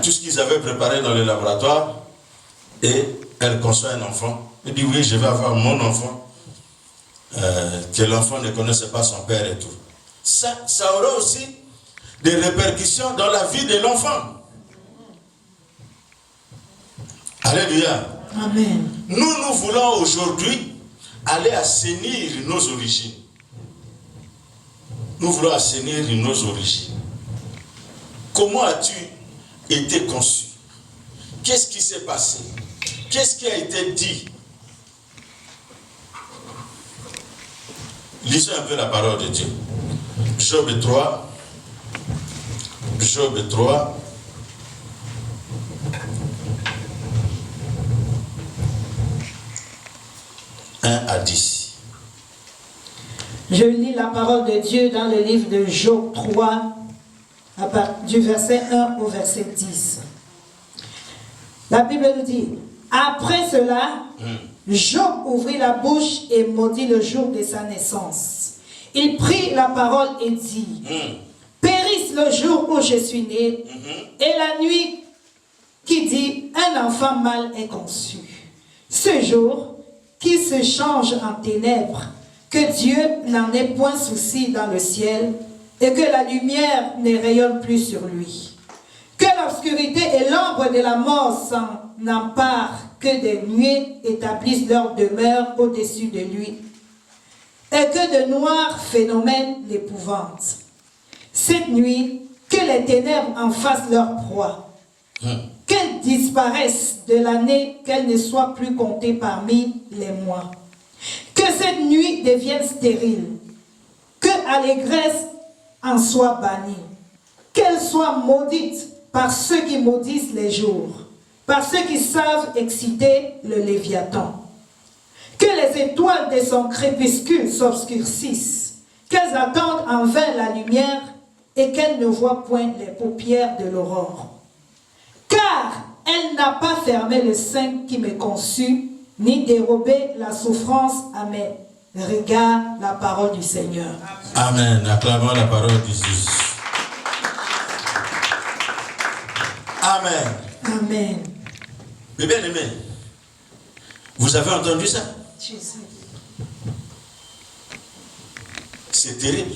tout ce qu'ils avaient préparé dans le laboratoire et elle conçoit un enfant. Elle dit oui, je vais avoir mon enfant, que l'enfant ne connaissait pas son père et tout. Ça aura aussi des répercussions dans la vie de l'enfant. Alléluia. Amen. Nous voulons aujourd'hui aller assainir nos origines. Nous voulons assainir nos origines. Comment as-tu été conçu? Qu'est-ce qui s'est passé? Qu'est-ce qui a été dit? Lisons un peu la parole de Dieu. Job 3. Job 3. À 10. Je lis la parole de Dieu dans le livre de Job 3, du verset 1 au verset 10. La Bible nous dit, après cela, Job ouvrit la bouche et maudit le jour de sa naissance. Il prit la parole et dit, périsse le jour où je suis né, et la nuit qui dit, un enfant mâle est conçu. Ce jour, qui se change en ténèbres, que Dieu n'en ait point souci dans le ciel, et que la lumière ne rayonne plus sur lui. Que l'obscurité et l'ombre de la mort s'en emparent, que des nuées établissent leur demeure au-dessus de lui, et que de noirs phénomènes l'épouvantent. Cette nuit, que les ténèbres en fassent leur proie, qu'elles disparaissent de l'année, qu'elles ne soient plus comptées parmi les mois. Que cette nuit devienne stérile, que allégresse en soit bannie, qu'elle soit maudite par ceux qui maudissent les jours, par ceux qui savent exciter le Léviathan. Que les étoiles de son crépuscule s'obscurcissent, qu'elles attendent en vain la lumière et qu'elles ne voient point les paupières de l'aurore. Car elle n'a pas fermé le sein qui me conçut, ni dérobé la souffrance à mes regards, la parole du Seigneur. Amen. Acclamons la parole de Jésus. Amen. Amen. Mais bien aimé, vous avez entendu ça? C'est terrible.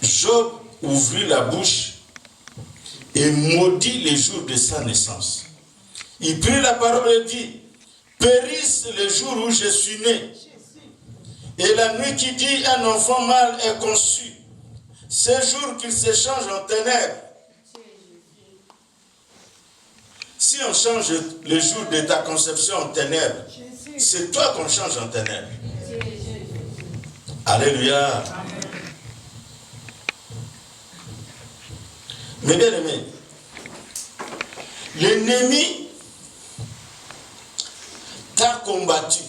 Job ouvrit la bouche et maudit les jours de sa naissance. Il prit la parole et dit, périsse le jour où je suis né. Et la nuit qui dit, un enfant mâle est conçu. Ce jour qu'il se change en ténèbres. Si on change le jour de ta conception en ténèbres, c'est toi qu'on change en ténèbres. Alléluia. Mes bien-aimés, l'ennemi t'a combattu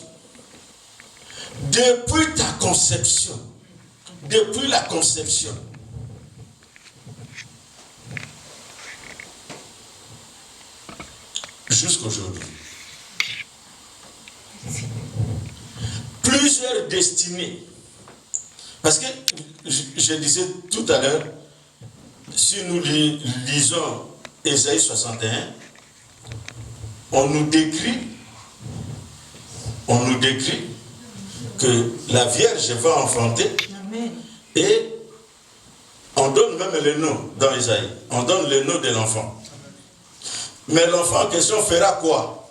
depuis ta conception, depuis la conception. Jusqu'aujourd'hui. Plusieurs destinées. Parce que, je disais tout à l'heure, si nous lisons Ésaïe 61, on nous décrit que la Vierge va enfanter. Amen. Et on donne même le nom dans Ésaïe. On donne le nom de l'enfant. Mais l'enfant en question fera quoi?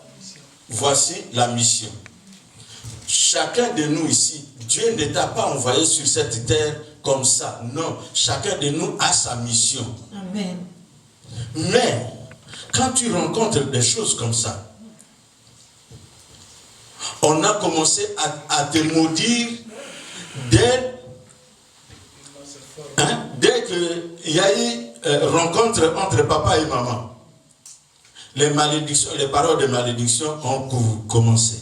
Voici la mission. Chacun de nous ici, Dieu ne t'a pas envoyé sur cette terre comme ça. Non, chacun de nous a sa mission. Amen. Mais, quand tu rencontres des choses comme ça, on a commencé à te maudire dès qu'il y a eu rencontre entre papa et maman. Les malédictions, les paroles de malédiction ont commencé.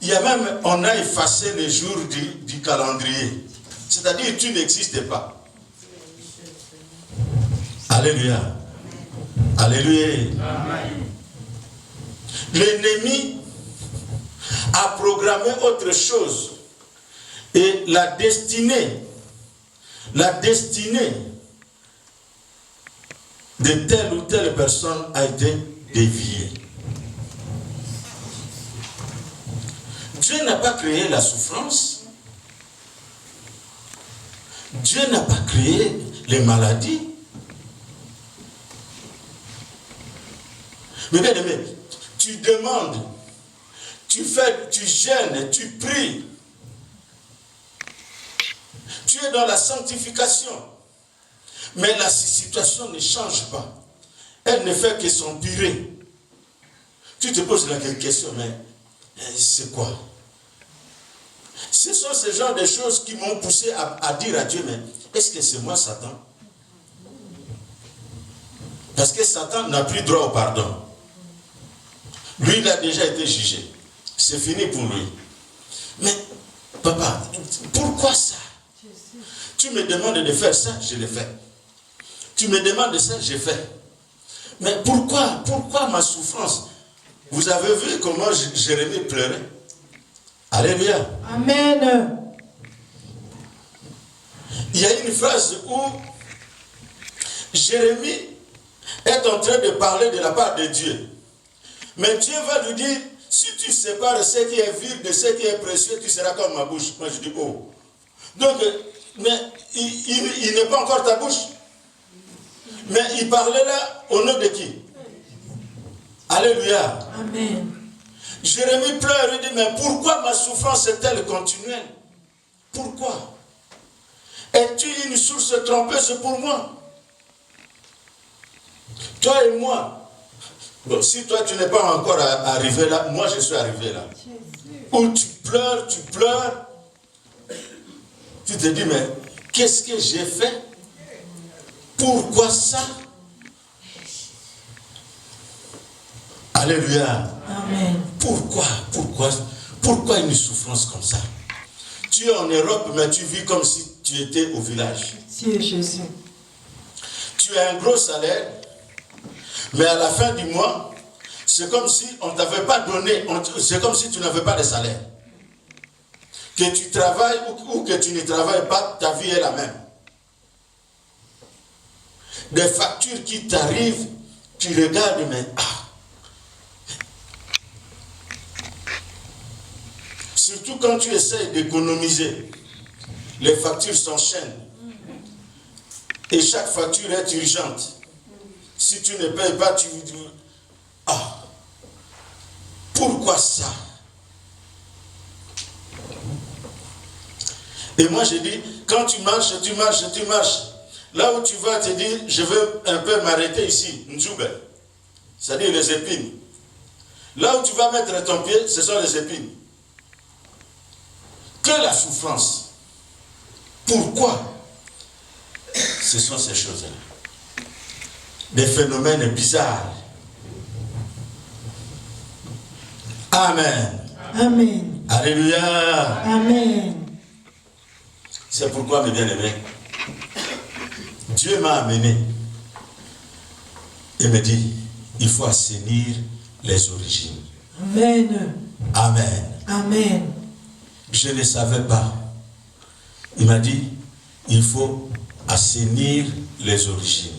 Il y a même, on a effacé les jours du calendrier. C'est-à-dire, tu n'existais pas. Alléluia. Alléluia. Amen. L'ennemi a programmé autre chose. Et la destinée de telle ou telle personne a été déviée. Dieu n'a pas créé la souffrance. Dieu n'a pas créé les maladies. Mais bien aimé, tu demandes, tu gênes, tu pries. Tu es dans la sanctification. Mais la situation ne change pas. Elle ne fait que s'empirer. Tu te poses la question, mais c'est quoi? Ce sont ce genre de choses qui m'ont poussé à dire à Dieu, mais est-ce que c'est moi Satan? Parce que Satan n'a plus droit au pardon. Lui, il a déjà été jugé. C'est fini pour lui. Mais, papa, pourquoi ça? Tu me demandes de faire ça, je le fais. Tu me demandes de ça, je fais. Mais pourquoi ma souffrance? Vous avez vu comment Jérémie pleurait? Alléluia. Amen. Il y a une phrase où Jérémie est en train de parler de la part de Dieu. Mais Dieu va lui dire, si tu sépares ce qui est vil de ce qui est précieux, tu seras comme ma bouche. Moi je dis, oh. Donc, mais il n'est pas encore ta bouche. Mais il parlait là au nom de qui? Alléluia. Amen. Jérémie pleure et dit, mais pourquoi ma souffrance est-elle continuelle? Pourquoi? Es-tu une source trompeuse pour moi? Toi et moi. Bon, si toi tu n'es pas encore arrivé là, moi je suis arrivé là. Où tu pleures. Tu te dis, mais qu'est-ce que j'ai fait? Pourquoi ça? Alléluia. Amen. Pourquoi une souffrance comme ça? Tu es en Europe, mais tu vis comme si tu étais au village. C'est Jésus. Tu as un gros salaire, mais à la fin du mois, c'est comme si on ne t'avait pas donné, c'est comme si tu n'avais pas de salaire. Que tu travailles ou que tu ne travailles pas, ta vie est la même. Des factures qui t'arrivent, tu regardes, mais surtout quand tu essaies d'économiser, les factures s'enchaînent. Et chaque facture est urgente. Si tu ne payes pas, tu dis, pourquoi ça? Et moi je dis, quand tu marches. Là où tu vas te dire, je veux un peu m'arrêter ici, Njoube, c'est-à-dire les épines. Là où tu vas mettre ton pied, ce sont les épines. Que la souffrance. Pourquoi? Ce sont ces choses-là. des phénomènes bizarres. Amen. Amen. Alléluia. Amen. C'est pourquoi, mes bien-aimés, Dieu m'a amené et me dit, il faut assainir les origines. Amen. Amen. Amen. Je ne savais pas. Il m'a dit, il faut assainir les origines.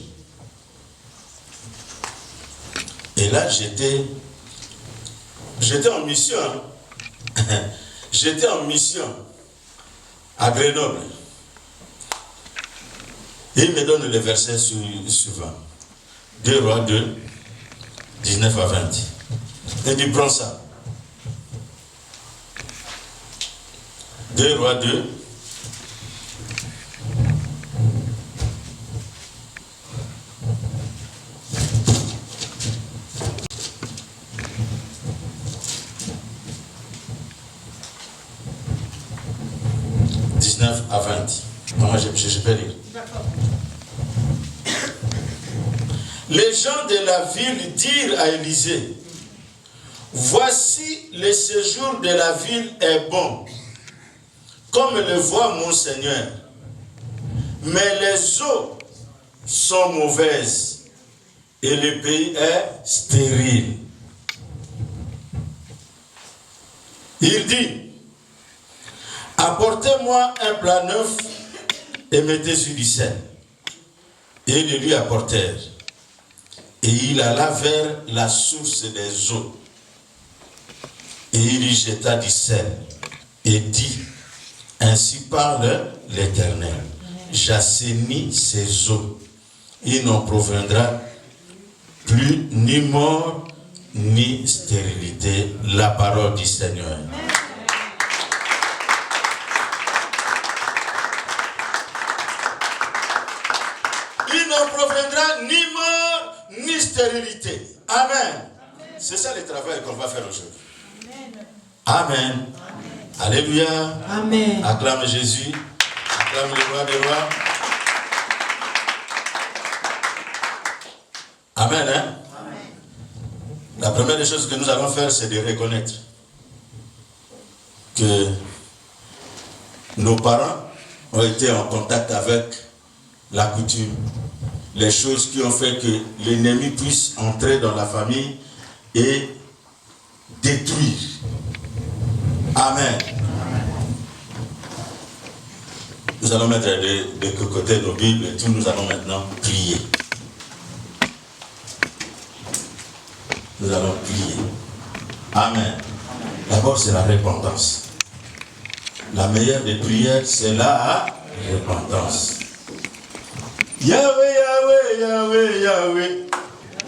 Et là, j'étais en mission. J'étais en mission à Grenoble. Et il me donne le verset suivant. 2 Rois 2, 19 à 20. Il dit, prends ça. 2 Rois 2. À 20. Moi, je peux lire. Les gens de la ville dirent à Élisée, voici le séjour de la ville est bon, comme le voit mon Seigneur. Mais les eaux sont mauvaises et le pays est stérile. Il dit, apportez-moi un plat neuf et mettez sur du sel. Et ils lui apportèrent. Et il alla vers la source des eaux. Et il y jeta du sel. Et dit, ainsi parle l'Éternel. J'assainis ces eaux. Il n'en proviendra plus ni mort, ni stérilité. La parole du Seigneur. Il n'en proviendra ni mort, ni stérilité. Amen. C'est ça le travail qu'on va faire aujourd'hui. Amen. Amen. Alléluia. Amen. Acclame Jésus. Acclame le roi des rois. Amen. Hein? Amen. La première des choses que nous allons faire, c'est de reconnaître que nos parents ont été en contact avec la coutume, les choses qui ont fait que l'ennemi puisse entrer dans la famille et détruire. Amen. Nous allons mettre de côté nos Bibles et tout, nous allons maintenant prier. Nous allons prier. Amen. D'abord, c'est la repentance. La meilleure des prières, c'est la repentance. Yahweh, Yahweh, Yahweh, Yahweh.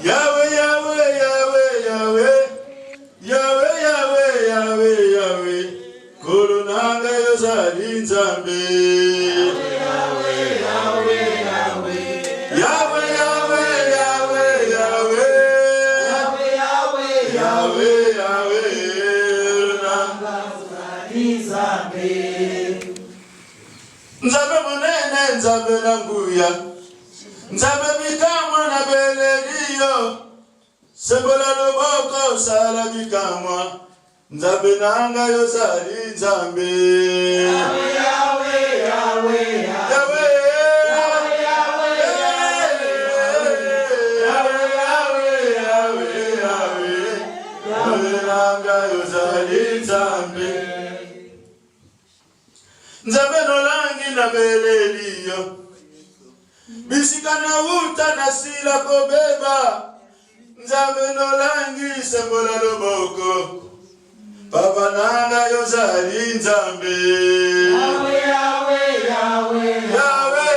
Yahweh, Yahweh, Yahweh, Yahweh. Yahweh, Yahweh, Yahweh, Yahweh. Kolonanga yozali nzambe. Yahweh, Yahweh, Yahweh. Yahweh, Yahweh, Yahweh, Yahweh. Yahweh, Yahweh, Yahweh, Yahweh. Kolonanga yozali nzambe. Nzambe munene, nzambe nanguya. Nzambe mikamwa na beleliyo. Sembola loboko sala mikamwa. Nzambe nanga yozali nzambe. Yahweh, Yahweh, Yahweh, Yahweh. Yahweh, Yahweh, Yahweh, Yahweh, Yahweh. Yahweh nanga yozali nzambe. Nzambe nolangi na beleliyo. Bisika na uta na sila kobeba. Nzambe nolangi sembola loboko. Papa nanga yozali nzambe. Yahweh, Yahweh, Yahweh, Yahweh.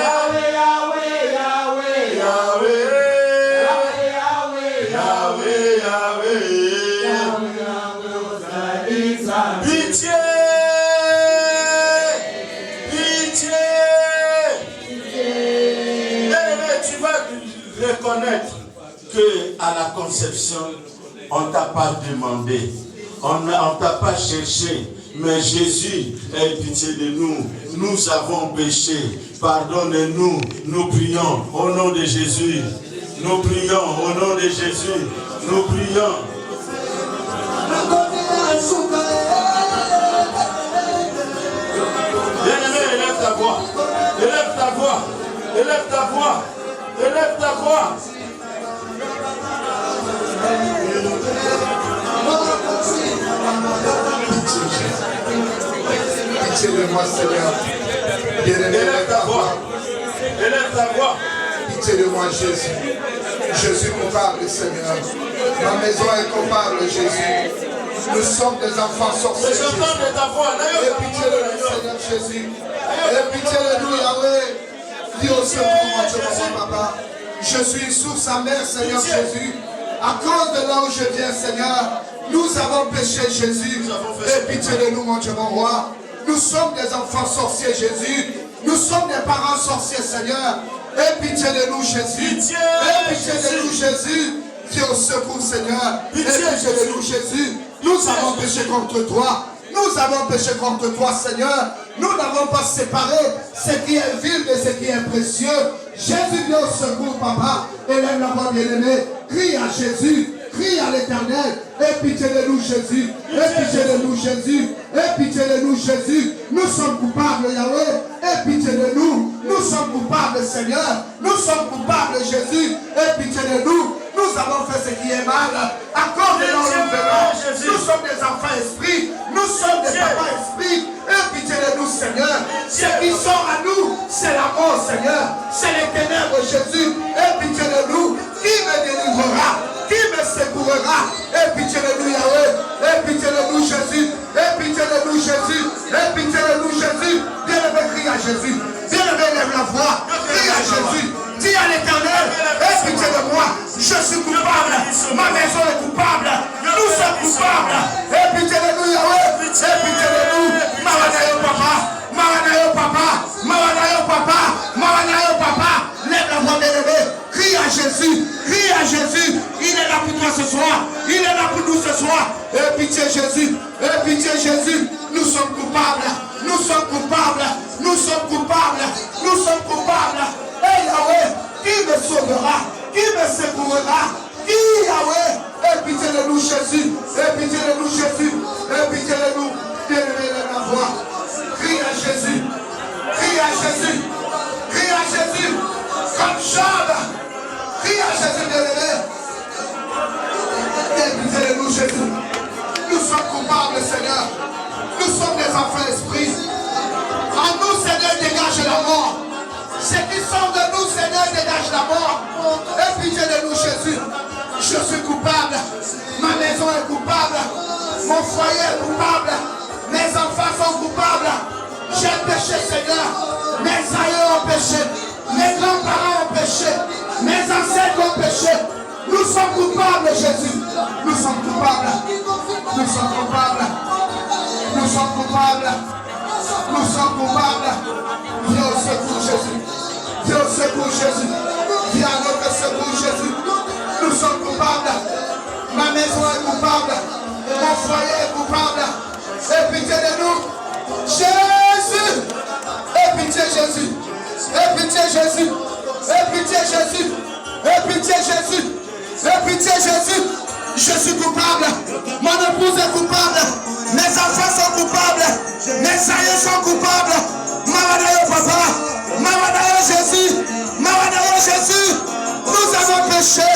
Yahweh, Yahweh, Yahweh, Yahweh. Yahweh, Yahweh, Yahweh. Yahweh yozali nzambe. Pitié. Reconnaître que à la conception, on t'a pas demandé, on t'a pas cherché, mais Jésus, aie pitié de nous. Nous avons péché, pardonne-nous, nous prions au nom de Jésus. Nous prions au nom de Jésus. Nous prions. Bien-aimé, élève ta voix. Élève ta voix. Élève ta voix. Élève ta voix. Pitié de moi, Seigneur. Élève ta voix. Élève ta voix. Pitié de moi, Jésus. Je suis coupable, Seigneur. Ma maison est coupable, Jésus. Nous sommes des enfants sorciers. Aie pitié de nous, Seigneur Jésus. Aie pitié de nous, Yahweh. Dis au secours, mon Dieu, mon papa. Je suis une source amère, Seigneur Jésus. À cause de là où je viens, Seigneur, nous avons péché, Jésus. Aie pitié de nous, mon Dieu, mon roi. Nous sommes des enfants sorciers, Jésus. Nous sommes des parents sorciers, Seigneur. Aie pitié de nous, Jésus. Aie pitié de nous, Jésus. Viens au secours, Seigneur. Aie pitié de nous, Jésus. Nous avons péché contre toi. Nous avons péché contre toi, Seigneur. Nous n'avons pas séparé ce qui est vil de ce qui est précieux. Jésus, viens au secours, papa. Élève la voix, bien-aimée. Crie à Jésus. Crie à l'Éternel. Aie pitié de nous, Jésus. Aie pitié de nous, Jésus. Aie pitié de nous, Jésus. Nous sommes coupables, Yahweh. Aie pitié de nous. Nous sommes coupables, Seigneur. Nous sommes coupables, Jésus. Aie pitié de nous. Nous avons fait ce qui est mal. Encore de nous verrons. Nous sommes des enfants esprits. Nous sommes des papas esprits. Aie pitié de nous, Seigneur. Ce qui sort à nous, c'est la mort, Seigneur. C'est les ténèbres, Jésus. Aie pitié de nous. Qui me délivrera? Qui me secourra? Aie pitié de nous, Yahweh. Aie pitié de nous, Jésus. Aie pitié de nous, Jésus. Aie pitié de nous, Jésus. Bien-aimé, crie à Jésus. Bien-aimé, lève la voix. Crie à Jésus. Dis à l'Éternel, aie pitié de moi. Je suis coupable. Ma maison est coupable. Nous sommes coupables. Aie pitié de nous, Yahweh. Aie pitié de nous. Mawanayo papa. Mawanayo papa. Mawanayo papa. Mawanayo papa. Lève la voix, bien-aimé. Crie à Jésus. Crie à Jésus. Il est là pour toi ce soir. Il est là pour nous ce soir. Aie pitié, Jésus. Aie pitié, Jésus. Nous sommes coupables. Nous sommes coupables. Nous sommes coupables. Nous sommes coupables. Hey Yahweh, qui me sauvera? Qui me secourra? Qui, Yahweh? Aie pitié de nous, Jésus. Aie pitié de nous, Jésus. Aie pitié de nous. Bien-aimé, lève la voix. Crie à Jésus. Crie à Jésus. Crie à Jésus. Comme Job. Crie à Jésus, bien-aimé. Aie pitié de nous, Jésus. Nous sommes coupables, Seigneur. Nous sommes des enfants esprits. En nous, Seigneur, dégage la mort. Ceux qui sont de nous, Seigneur, dégage la mort. Aie pitié de nous, Jésus. Je suis coupable. Ma maison est coupable. Mon foyer est coupable. Mes enfants sont coupables. J'ai péché, Seigneur. Mes aïeux ont péché. Mes grands-parents ont péché. Mes ancêtres ont péché. Nous sommes coupables, Jésus. Nous sommes coupables. Nous sommes coupables. Nous sommes coupables. Nous sommes coupables. Viens au secours, Jésus. Viens au secours, Jésus. Viens à notre secours, Jésus. Nous sommes coupables. Ma maison est coupable. Mon foyer est coupable. Aie pitié de nous. Jésus. Aie pitié, Jésus. Aie pitié, Jésus. Aie pitié, Jésus. Aie pitié, Jésus. Aie pitié, Jésus. Je suis coupable. Mon épouse est coupable. Mes enfants sont coupables. Mes aïeux sont coupables. Mawanayo papa. Mawanayo Jésus. Mawanayo Jésus. Nous avons péché.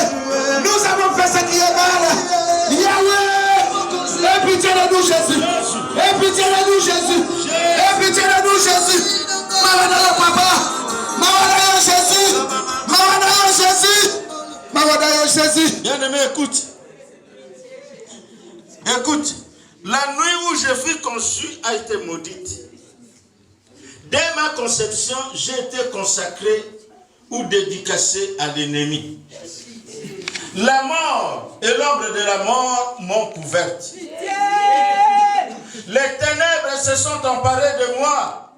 Nous avons fait ce qui est mal. Yahweh. Aie pitié de nous, Jésus. Aie pitié de nous, Jésus. Aie pitié de nous, Jésus. Mawanayo papa. Mawanayo Jésus. Mawanayo Jésus. Mawanayo Jésus. Bien-aimé, écoute. Écoute. La nuit où je fus conçu a été maudite. Dès ma conception, j'ai été consacré ou dédicacé à l'ennemi. La mort et l'ombre de la mort m'ont couverte. Les ténèbres se sont emparées de moi,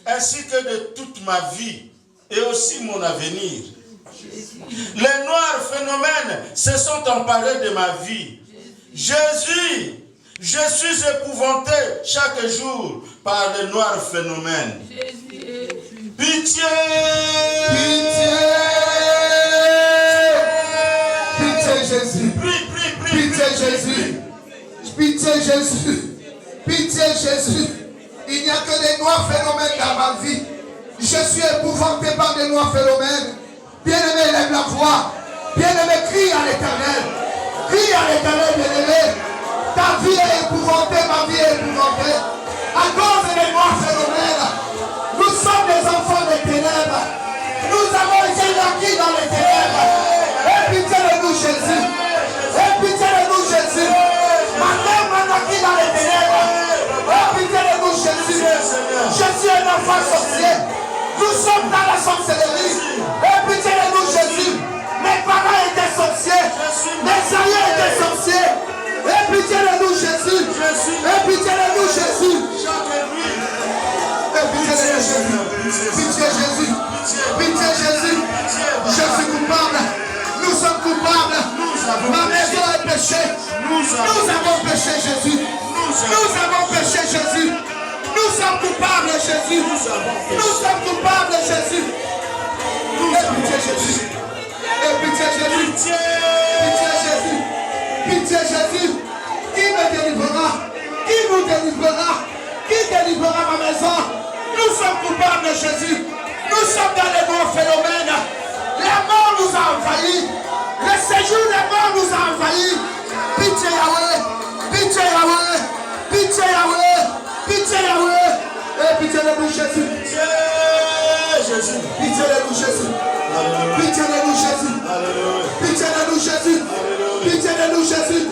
ainsi que de toute ma vie et aussi mon avenir. Les noirs phénomènes se sont emparés de ma vie. Jésus, je suis épouvanté chaque jour par les noirs phénomènes. Pitié! Pitié! Pitié Jésus. Pitié Jésus. Il n'y a que des noirs phénomènes dans ma vie. Je suis épouvanté par des noirs phénomènes. Bien-aimé, lève la voix. Bien-aimé, crie à l'Éternel. Crie à l'Éternel, bien-aimé. Ta vie est épouvantée, ma vie est épouvantée. À cause des noirs phénomènes, nous sommes des enfants des ténèbres. Nous avons été naquis dans les ténèbres. Aie pitié de nous, Jésus. Aie pitié de nous, Jésus. Ma mère m'a naquis dans les ténèbres. Aie pitié de nous, Jésus. Je suis un enfant sorcier. Nous sommes dans la sorcellerie. Aie pitié de nous, Jésus. Mes parents étaient sorciers. Mes aïeux étaient sorciers. Aie pitié de nous, Jésus. Aie pitié de nous, Jésus. Aie pitié de nous, Jésus. Pitié, Jésus. Pitié, Jésus. Je suis coupable. Nous sommes coupables. Ma maison est péchée. Nous avons péché, Jésus. Nous avons péché, Jésus. Nous sommes coupables, Jésus. Nous sommes coupables, Jésus. Aie pitié, Jésus. Aie pitié, Jésus. Pitié, Jésus. Pitié, Jésus. Qui me délivrera? Qui nous délivrera? Qui délivrera ma maison? Nous sommes coupables, Jésus. Nous sommes dans les bons phénomènes. La mort nous a envahis. Le séjour de la mort nous a envahis. Pitié Yahweh. Pitié Yahweh. Pitié Yahweh. Pitié Yahweh. Et pitié de nous, Jésus. Pitié de nous, Jésus. Pitié de nous, Jésus. Pitié de nous, Jésus. Pitié de nous, Jésus.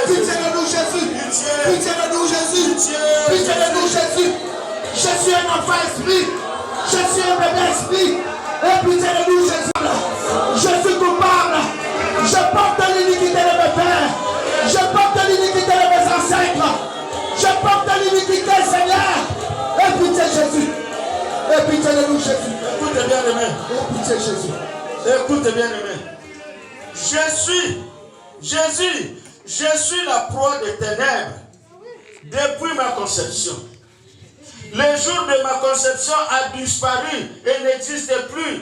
Pitié de nous, Jésus. Pitié de nous, Jésus. Pitié de nous, Jésus. Je suis un enfant esprit. Je suis un bébé esprit. Et pitié de nous, Jésus. Je suis coupable. Je porte l'iniquité de mes pères. Je porte l'iniquité de mes ancêtres. Je porte l'iniquité, Seigneur. Et pitié, Jésus. Et pitié de nous, Jésus. Écoute bien, aimé. Et pitié, Jésus. Écoute bien, aimé. Je suis la proie des ténèbres depuis ma conception. Le jour de ma conception a disparu et n'existe plus.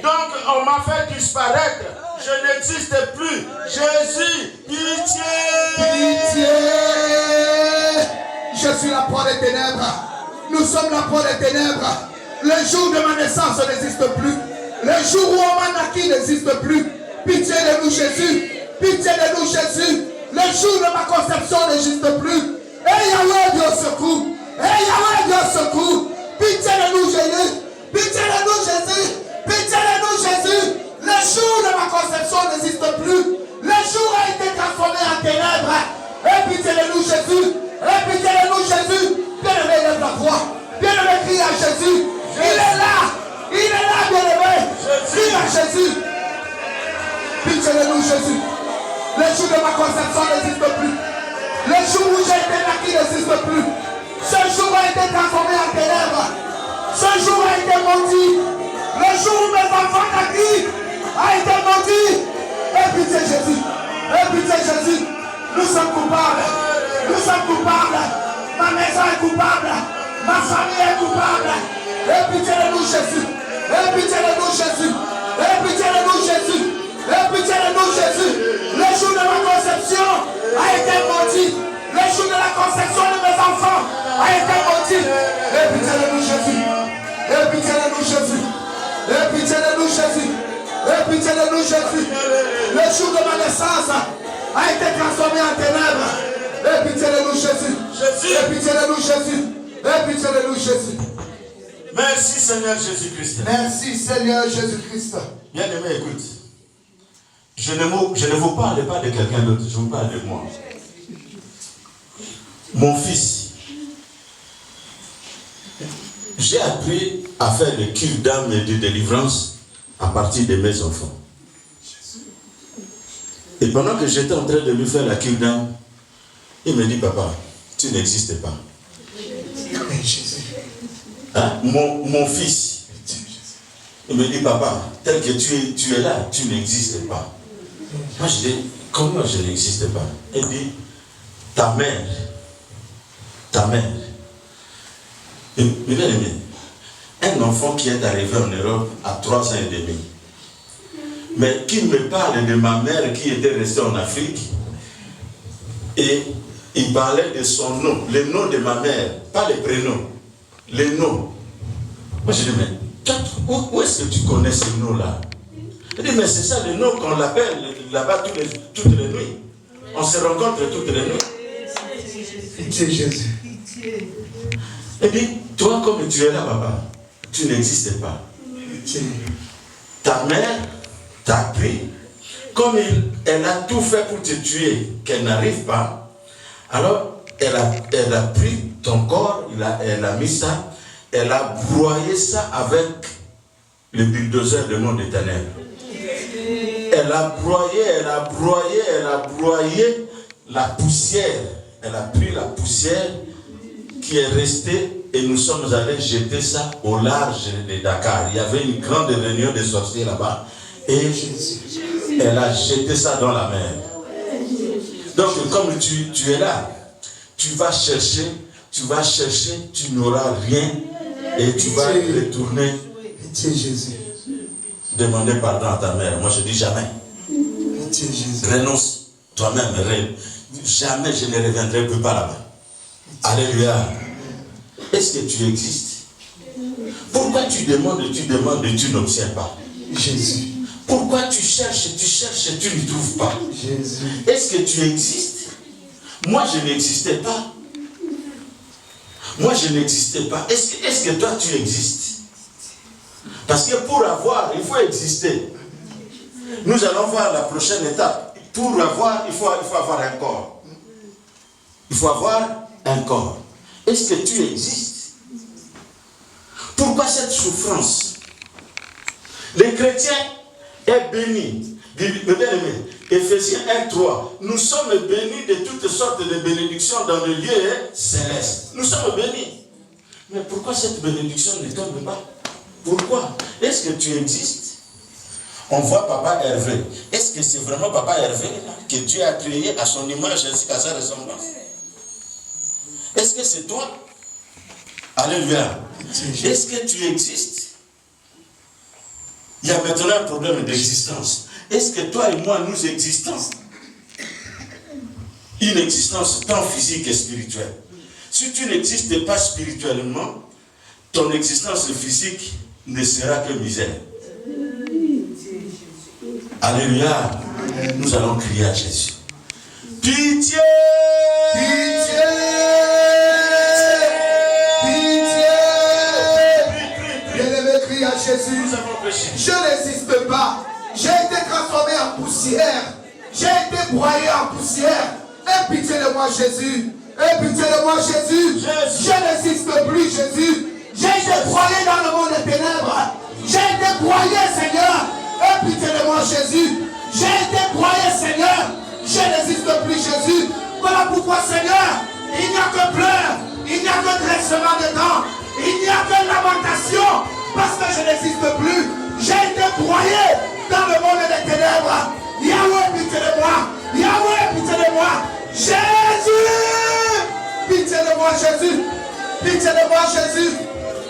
Donc on m'a fait disparaître. Je n'existe plus. Jésus, pitié. Pitié. Je suis la proie des ténèbres. Nous sommes la proie des ténèbres. Le jour de ma naissance n'existe plus. Le jour où on m'a naquis n'existe plus. Pitié de nous, Jésus. Pitié de nous, Jésus. Le jour de ma conception n'existe plus. Et Yahweh, Dieu au secours. Et Yahweh, Dieu au secours. Pitié de nous, Jésus. Pitié de nous, Jésus. Pitié de nous, Jésus. Le jour de ma conception n'existe plus. Le jour a été transformé en ténèbres. Et pitié de nous, Jésus. Et pitié de nous, Jésus. Bien-aimé, lève la voix. Bien-aimé, crie à Jésus. Il est là. Il est là, bien-aimé. Crie à Jésus. Pitié de nous, Jésus. Le jour de ma conception n'existe plus. Le jour où j'ai été naquis n'existe plus. Ce jour a été transformé en ténèbres. Ce jour a été maudit. Le jour où mes enfants naquis a été maudit. Et pitié Jésus. Et pitié Jésus. Nous sommes coupables. Nous sommes coupables. Ma maison est coupable. Ma famille est coupable. Et pitié de nous, Jésus. Et pitié de nous, Jésus. Et pitié de nous, Jésus. Et pitié de nous, Jésus. Le jour de ma conception a été maudit. Le jour de la conception de mes enfants a été maudit. Et pitié de nous, Jésus. Et pitié de nous, Jésus. Et pitié de nous, Jésus. Et pitié de nous, Jésus. Le jour de ma naissance a été transformé en ténèbres. Et pitié de nous, Jésus. Et pitié de nous, Jésus. Et pitié de nous, Jésus. Merci Seigneur Jésus-Christ. Merci Seigneur Jésus-Christ. Bien-aimé, écoute. Je ne vous parle pas de quelqu'un d'autre, je vous parle de moi. Mon fils, j'ai appris à faire le cure d'âme et de délivrance à partir de mes enfants. Et pendant que j'étais en train de lui faire la cure d'âme, il me dit, papa, tu n'existes pas. Hein? Mon fils, il me dit, papa, tel que tu es là, tu n'existes pas. Moi je dis, comment je n'existe pas? Il dit, ta mère. Et, bien aimé, un enfant qui est arrivé en Europe à 3 ans et demi, mais qui me parle de ma mère qui était restée en Afrique, et Il parlait de son nom, le nom de ma mère, pas les prénoms, les noms. Moi je dis, mais où est-ce que tu connais ce nom-là? Il dit, mais c'est ça le nom qu'on l'appelle là-bas toutes les nuits. On se rencontre toutes les nuits. Pitié Jésus. Il dit, toi comme tu es là, papa, tu n'existes pas. Pitié. Ta mère t'a pris, comme elle a tout fait pour te tuer, qu'elle n'arrive pas, alors elle a pris ton corps, elle a mis ça, elle a broyé ça avec le bulldozer de nom des ténèbres. Elle a broyé la poussière. Elle a pris la poussière qui est restée et nous sommes allés jeter ça au large de Dakar. Il y avait une grande réunion de sorciers là-bas et elle a jeté ça dans la mer. Donc comme tu es là, tu vas chercher, tu n'auras rien et tu vas retourner. Pitié Jésus. Demander pardon à ta mère. Moi je dis jamais. Pitié Jésus. Renonce toi-même. Jamais je ne reviendrai plus par là-bas. Alléluia. Est-ce que tu existes? Pourquoi tu demandes et tu n'obtiens pas? Jésus. Pourquoi tu cherches et tu ne trouves pas? Jésus. Est-ce que tu existes? Moi je n'existais pas. Moi je n'existais pas. Est-ce que toi tu existes? Parce que pour avoir, il faut exister. Nous allons voir la prochaine étape. Pour avoir, il faut avoir un corps. Il faut avoir un corps. Est-ce que tu existes? Pourquoi cette souffrance? Les chrétiens est béni. Bien-aimé, Éphésiens 1:3. Nous sommes bénis de toutes sortes de bénédictions dans le lieu céleste. Nous sommes bénis. Mais pourquoi cette bénédiction ne tombe pas? Pourquoi? Est-ce que tu existes? On voit Papa Hervé. Est-ce que c'est vraiment Papa Hervé là, que Dieu a créé à son image ainsi qu'à sa ressemblance? Est-ce que c'est toi? Alléluia. Est-ce que tu existes? Il y a maintenant un problème d'existence. Est-ce que toi et moi nous existons? Une existence tant physique et spirituelle. Si tu n'existes pas spirituellement, ton existence physique ne sera que misère. Alléluia. Nous allons crier à Jésus. Pitié! Pitié! Pitié! Bien-aimé, crie à Jésus. Je n'existe pas. J'ai été transformé en poussière. J'ai été broyé en poussière. Aie pitié de moi, Jésus. Aie pitié de moi, Jésus. Je n'existe plus, Jésus. J'ai été broyé dans le monde des ténèbres. J'ai été broyé, Seigneur. Aie pitié de moi, Jésus. J'ai été broyé, Seigneur. Je n'existe plus, Jésus. Voilà pourquoi, Seigneur, il n'y a que pleurs, il n'y a que dressement de dents, il n'y a que lamentation, parce que je n'existe plus. J'ai été broyé dans le monde des ténèbres. Yahweh, pitié de moi. Yahweh, pitié de moi. Jésus, pitié de moi, Jésus. Pitié de moi, Jésus.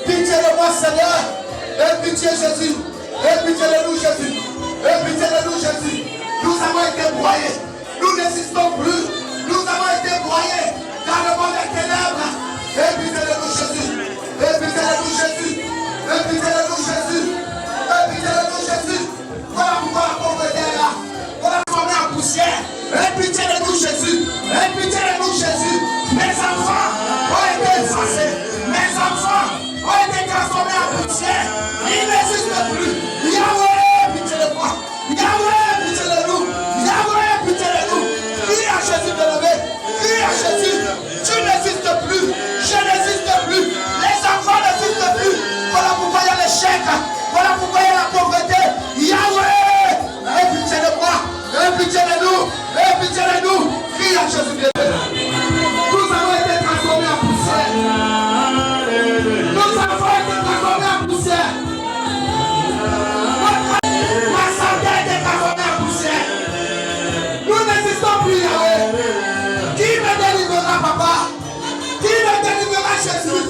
Pitié de moi, Seigneur. Et pitié, Jésus. Et pitié de nous, Jésus. Et pitié de nous, Jésus. Nous avons été broyés. Nous n'existons plus. Nous avons été broyés dans le monde des ténèbres. Et pitié de nous, Jésus. Et pitié de nous, Jésus. Et pitié de nous, Jésus. Et pitié de nous, Jésus. Voilà pourquoi la pauvreté est là. Voilà pourquoi on est en poussière. Et pitié de nous, Jésus. Et pitié de nous, Jésus. Mes enfants ont été effacés. Mes enfants ont été transformés en poussière. Ils n'existent plus. Yahweh, pitié de moi. Yahweh, pitié de nous. Yahweh, pitié de nous. Crie à Jésus de lever. Crie à Jésus. Tu n'existes plus. Je n'existe plus. Les enfants n'existent plus. Voilà pourquoi il y a l'échec. Voilà pourquoi il y a la pauvreté. Yahweh, aie pitié de moi. Aie pitié de nous. Aie pitié de nous. Crie à Jésus de lever. Nous avons été transformés en poussière. Nous avons été transformés en poussière. Ma santé a été transformée en poussière. Nous n'existons plus, Yahweh. Qui me délivrera, papa? Qui me délivrera, Jésus?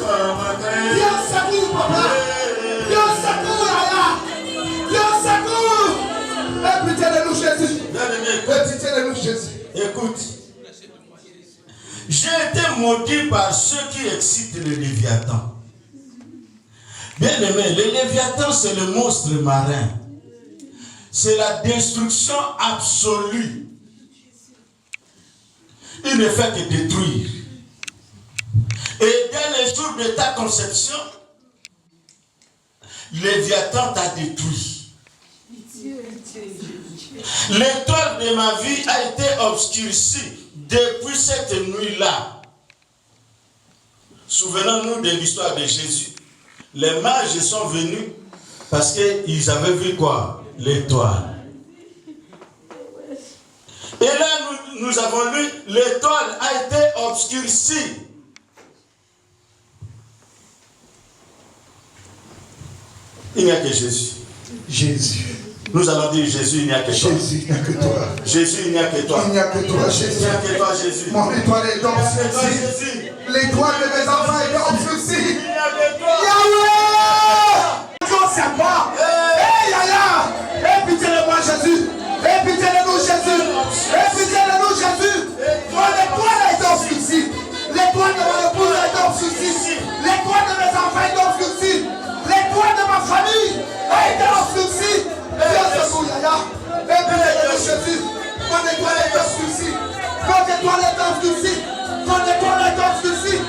Dieu secours, papa. Dieu secours, Yahweh. Dieu secours. Aie pitié de nous, Jésus. Aie pitié de nous, Jésus. Écoute. été maudit par ceux qui excitent le Léviathan. Bien aimé, le Léviathan, c'est le monstre marin. C'est la destruction absolue. Il ne fait que détruire. Et dès le jour de ta conception, Léviathan t'a détruit. L'étoile de ma vie a été obscurcie depuis cette nuit-là. Souvenons-nous de l'histoire de Jésus. Les mages sont venus parce qu'ils avaient vu quoi? L'étoile. Et là, nous avons lu, l'étoile a été obscurcie. Il n'y a que Jésus. Jésus. Nous allons dire Jésus, il n'y a que toi. Jésus, il n'y a que toi. Jésus, il n'y a que toi. Il n'y a que toi, Jésus. Il n'y a que toi, Jésus. Mon étoile est obscurcie. L'étoile de mes enfants est obscurcie. Il n'y a que toi. Yahweh! Dieu, c'est moi. Hey, Yaya! Aie pitié de moi, Jésus. Aie pitié de nous, Jésus. Aie pitié de nous, Jésus. Mon étoile est obscurcie. L'étoile de mon épouse est obscurcie. L'étoile de mes enfants est obscurcie. L'étoile de ma famille a été obscurcie. Dieu, c'est vous, Yaya. Aie pitié de nous, Jésus. Mon étoile est obscurcie. Mon étoile est obscurcie. Mon étoile est obscurcie.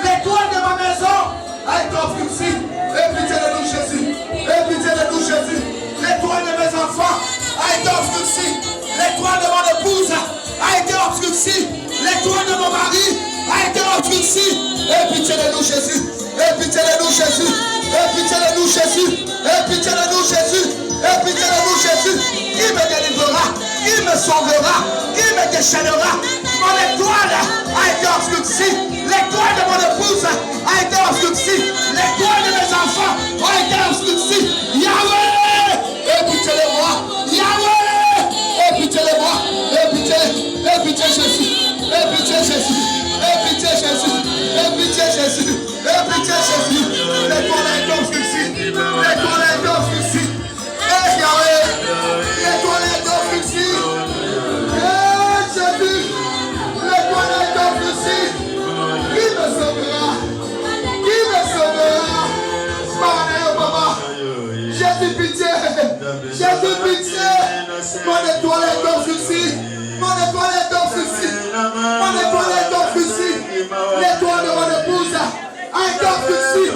L'étoile de ma maison a été obscurcie. Aie pitié de nous, Jésus. Aie pitié de nous, Jésus. L'étoile de mes enfants a été obscurcie. L'étoile de mon épouse a été obscurcie. L'étoile de mon mari a été obscurcie. Aie pitié de nous, Jésus. Aie pitié de nous, Jésus. Aie pitié de nous, Jésus. Aie pitié de nous, Jésus. Aie pitié de nous, Jésus. Il me délivrera. Il me sauvera. Il me déchaînera. Mon étoile a été obscurcie. L'étoile de mon épouse a été obscurcie. L'étoile de mes enfants a été obscurcie. Yahweh, aie pitié de moi. Yahweh, aie pitié de moi. Aie pitié Jésus. Aie pitié Jésus. Aie pitié Jésus. Aie pitié Jésus. Aie pitié Jésus. L'étoile est obscurcie. L'étoile est obscurcie. Eh Yahweh, l'étoile est obscurcie. Eh Jésus, l'étoile est obscurcie. Qui me sauvera? Qui me sauvera? Papa. Jésus pitié. Jésus pitié. Mon étoile est obscurcie. Mon étoile est obscurcie. Mon étoile est obscurcie. L'étoile de mon épouse a été obscurcie.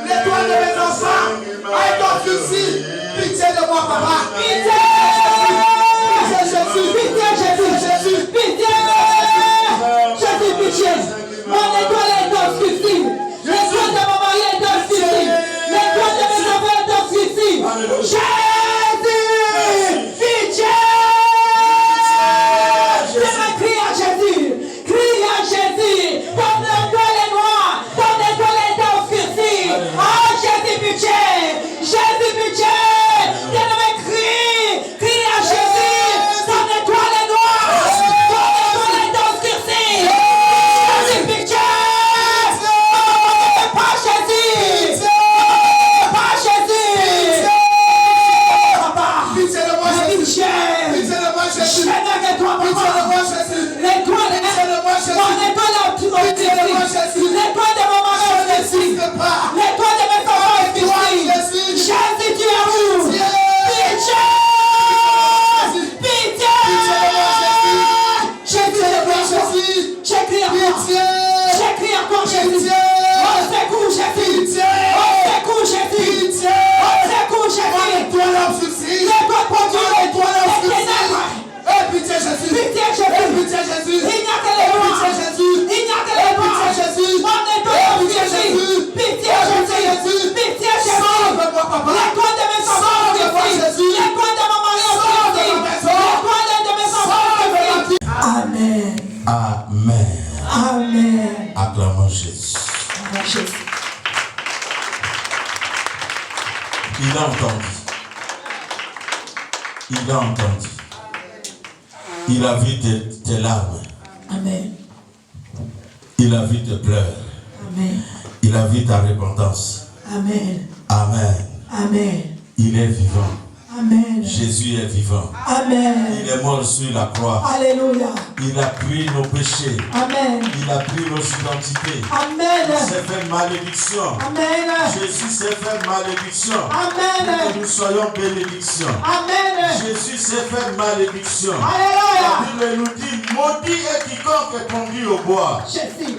L'étoile de mes enfants a été obscurcie. Pitié de moi, papa. Pitié. Pitié Jésus. Pitié Jésus. Jésus. Pitié. Jésus pitié. Mon étoile est obscurcie. L'étoile de mon mari est obscurcie. L'étoile de mes enfants est obscurcie. Jésus. Pitié. Crie à Jésus. Crie à Jésus. Ton étoile est noire. Ton étoile est obscurcie. Oh Jésus pitié. Jésus pitié. Crie à Jésus. Ton étoile est noire. Ton étoile est obscurcie. Jésus pitié. Pas Jésus. Pas Jésus. Papa. Pitié de moi Jésus. Pitié de moi Jésus. L'étoile mon étoile est obscurcie. L'étoile de mon mari est obscurcie. L'étoile de mes enfants est obscurcie. Jésus, tu es où? Pitié! Pitié! J'écris à toi. J'écris à toi, Jésus. Au secours, Jésus. Au secours, Jésus. Au secours, Jésus. L'étoile produit les ténèbres. Pitié Jésus. Pitié Jésus. Pitié Jésus. Il n'y a que les lois. Pitié Jésus. Il n'y a que les lois. Pitié Jésus. Mon étoile est Jésus. Pitié Jésus. Pitié Jésus. L'étoile de mes enfants est obscurcie. L'étoile de mon mari est obscurcie. L'étoile de mes enfants est obscurcie. Amen. Amen. Amen. Acclamons Jésus. Jésus. Il a entendu. Il a entendu. Il a vu tes larmes. Amen. Il a vu tes pleurs. Amen. Il a vu ta repentance. Amen. Amen. Amen. Il est vivant. Amen. Jésus est vivant. Amen. Il est mort sur la croix. Alléluia. Il a pris nos péchés. Amen. Il a pris nos identités. Amen. Il s'est fait malédiction. Amen. Jésus s'est fait malédiction. Amen. Que nous soyons bénédiction. Amen. Jésus s'est fait malédiction. Alléluia. La Bible nous dit, maudit est quiconque est conduit au bois. Jésus.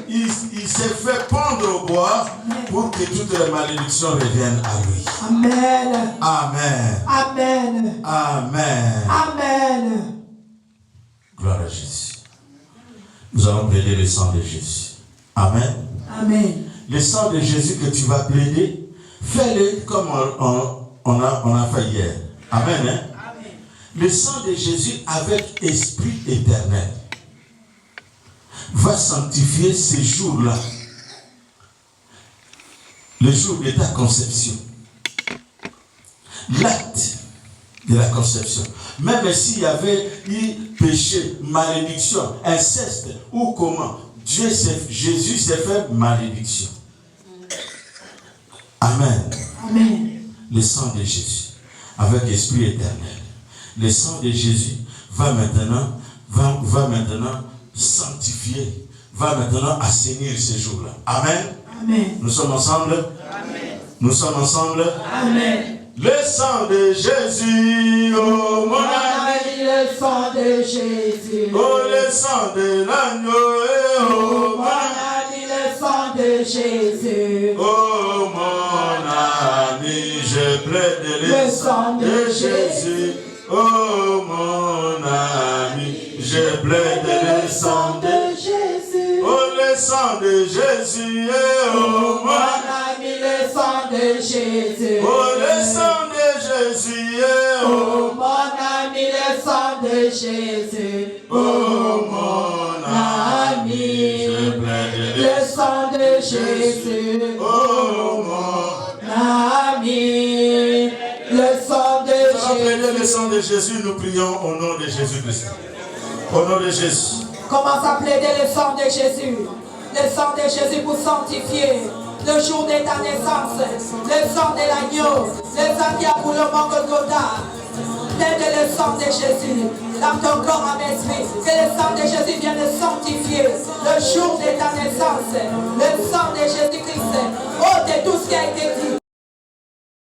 Il s'est fait pendre au bois pour que toutes les malédictions reviennent à lui. Amen. Amen. Amen. Amen. Amen. Gloire à Jésus. Nous allons plaider le sang de Jésus. Amen. Amen. Le sang de Jésus que tu vas plaider, fais-le comme on a fait hier. Amen. Hein? Amen. Le sang de Jésus avec esprit éternel va sanctifier ces jours-là. Le jour de ta conception. L'acte de la conception. Même s'il y avait eu péché, malédiction, inceste ou comment, Jésus s'est fait malédiction. Amen. Amen. Le sang de Jésus avec esprit éternel. Le sang de Jésus va maintenant sanctifier, va maintenant assainir ces jours-là. Amen. Amen. Nous sommes ensemble. Amen. Nous sommes ensemble. Amen. Le sang de Jésus, oh mon ami, le sang de Jésus, oh le sang de l'agneau, oh mon ami, le sang de Jésus, oh mon ami, je plaide le sang de Jésus, oh mon ami, je plaide le sang de Jésus, oh le sang de Jésus, oh mon ami, le sang de Jésus, oh le sang de Jésus, oh mon ami, le sang de Jésus, oh mon ami, je plaide le sang de Jésus, oh mon ami, le sang de Jésus. Le sang de Jésus, nous prions au nom de Jésus-Christ. Au nom de Jésus. Commence à plaider le sang de Jésus. Le sang de Jésus pour sanctifier le jour de ta naissance. Le sang de l'agneau. Le sang qui a coulé au mont Golgotha. Plaide le sang de Jésus dans ton corps, âme, esprit. Que le sang de Jésus vienne sanctifier le jour de ta naissance. Le sang de Jésus-Christ. Ôte tout ce qui a été dit.